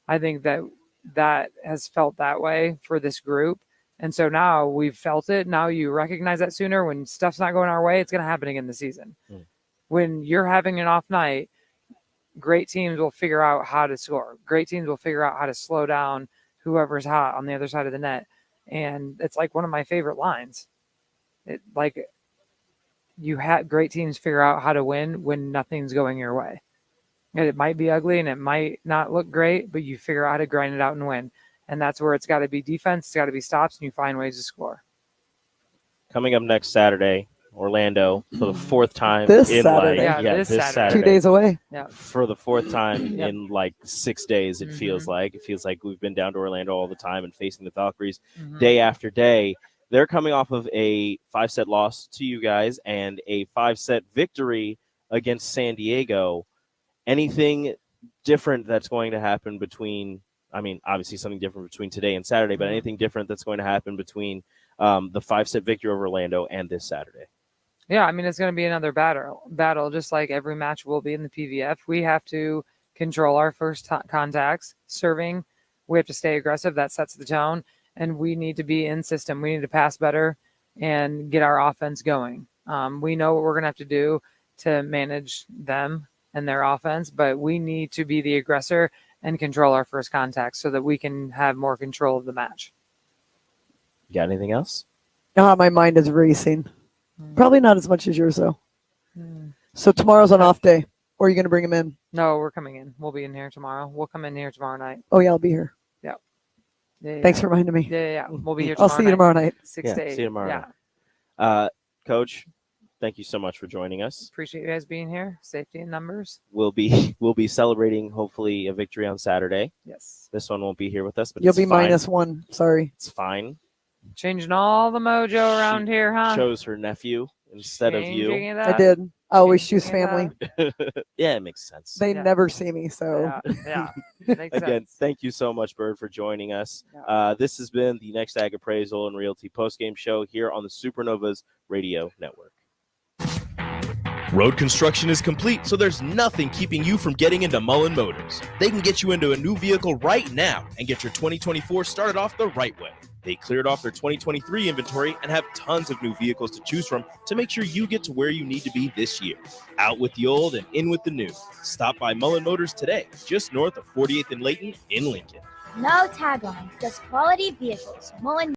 [SPEAKER 20] I think that has felt that way for this group. And so now we've felt it. Now you recognize that sooner. When stuff's not going our way, it's going to happen again this season. When you're having an off night, great teams will figure out how to score. Great teams will figure out how to slow down whoever's hot on the other side of the net. And it's like one of my favorite lines. You had great teams figure out how to win when nothing's going your way. And it might be ugly and it might not look great, but you figure out how to grind it out and win. And that's where it's got to be defense, it's got to be stops, and you find ways to score.
[SPEAKER 2] Coming up next Saturday, Orlando for the 4th time
[SPEAKER 10] This
[SPEAKER 2] in
[SPEAKER 10] Saturday.
[SPEAKER 2] like
[SPEAKER 10] This
[SPEAKER 2] this
[SPEAKER 10] Saturday.
[SPEAKER 2] Saturday.
[SPEAKER 10] 2 days away.
[SPEAKER 20] Yeah.
[SPEAKER 2] For the 4th time
[SPEAKER 20] Yep.
[SPEAKER 2] in like 6 days, it feels like. It feels like we've been down to Orlando all the time and facing the Valkyries day after day. They're coming off of a 5-set loss to you guys and a 5-set victory against San Diego. Anything different that's going to happen between, I mean, obviously something different between today and Saturday, but anything different that's going to happen between the 5-set victory over Orlando and this Saturday?
[SPEAKER 20] Yeah, I mean, it's going to be another battle, just like every match will be in the PVF. We have to control our first contacts, serving. We have to stay aggressive. That sets the tone. And we need to be in system. We need to pass better and get our offense going. We know what we're going to have to do to manage them and their offense, but we need to be the aggressor and control our first contact so that we can have more control of the match.
[SPEAKER 2] You got anything else?
[SPEAKER 10] My mind is racing. Probably not as much as yours, though. So tomorrow's an off day. Or are you going to bring him in?
[SPEAKER 20] No, we're coming in. We'll be in here tomorrow. We'll come in here tomorrow night.
[SPEAKER 10] Oh, yeah, I'll be here.
[SPEAKER 20] Yeah.
[SPEAKER 10] Thanks for reminding me.
[SPEAKER 20] Yeah. We'll be here
[SPEAKER 10] I'll
[SPEAKER 20] tomorrow
[SPEAKER 10] see you tomorrow night.
[SPEAKER 20] 6 to 8.
[SPEAKER 2] See you tomorrow
[SPEAKER 20] Yeah.
[SPEAKER 2] night. Coach, thank you so much for joining us.
[SPEAKER 20] Appreciate you guys being here. Safety in numbers.
[SPEAKER 2] We'll be celebrating hopefully a victory on Saturday.
[SPEAKER 20] Yes.
[SPEAKER 2] This one won't be here with us, but
[SPEAKER 10] You'll
[SPEAKER 2] it's
[SPEAKER 10] be
[SPEAKER 2] fine.
[SPEAKER 10] -1. Sorry.
[SPEAKER 2] It's fine.
[SPEAKER 20] Changing all the mojo around here, huh?
[SPEAKER 2] Chose her nephew instead of you.
[SPEAKER 20] Changing it
[SPEAKER 10] I
[SPEAKER 20] up.
[SPEAKER 10] did. I always choose
[SPEAKER 20] Changing it
[SPEAKER 10] family.
[SPEAKER 2] Yeah, it makes sense.
[SPEAKER 10] They never see me, so.
[SPEAKER 20] Yeah. Makes
[SPEAKER 2] Again,
[SPEAKER 20] sense.
[SPEAKER 2] thank you so much, Bird, for joining us. This has been the Next Ag Appraisal and Realty postgame show here on the Supernovas Radio Network.
[SPEAKER 21] Road construction is complete, so there's nothing keeping you from getting into Mullen Motors. They can get you into a new vehicle right now and get your 2024 started off the right way.
[SPEAKER 2] They cleared off their 2023 inventory and have tons of new vehicles to choose from to make sure you get to where you need to be this year. Out with the old and in with the new. Stop by Mullen Motors today, just north of 48th and Layton in Lincoln.
[SPEAKER 18] No tagline, just quality vehicles. Mullen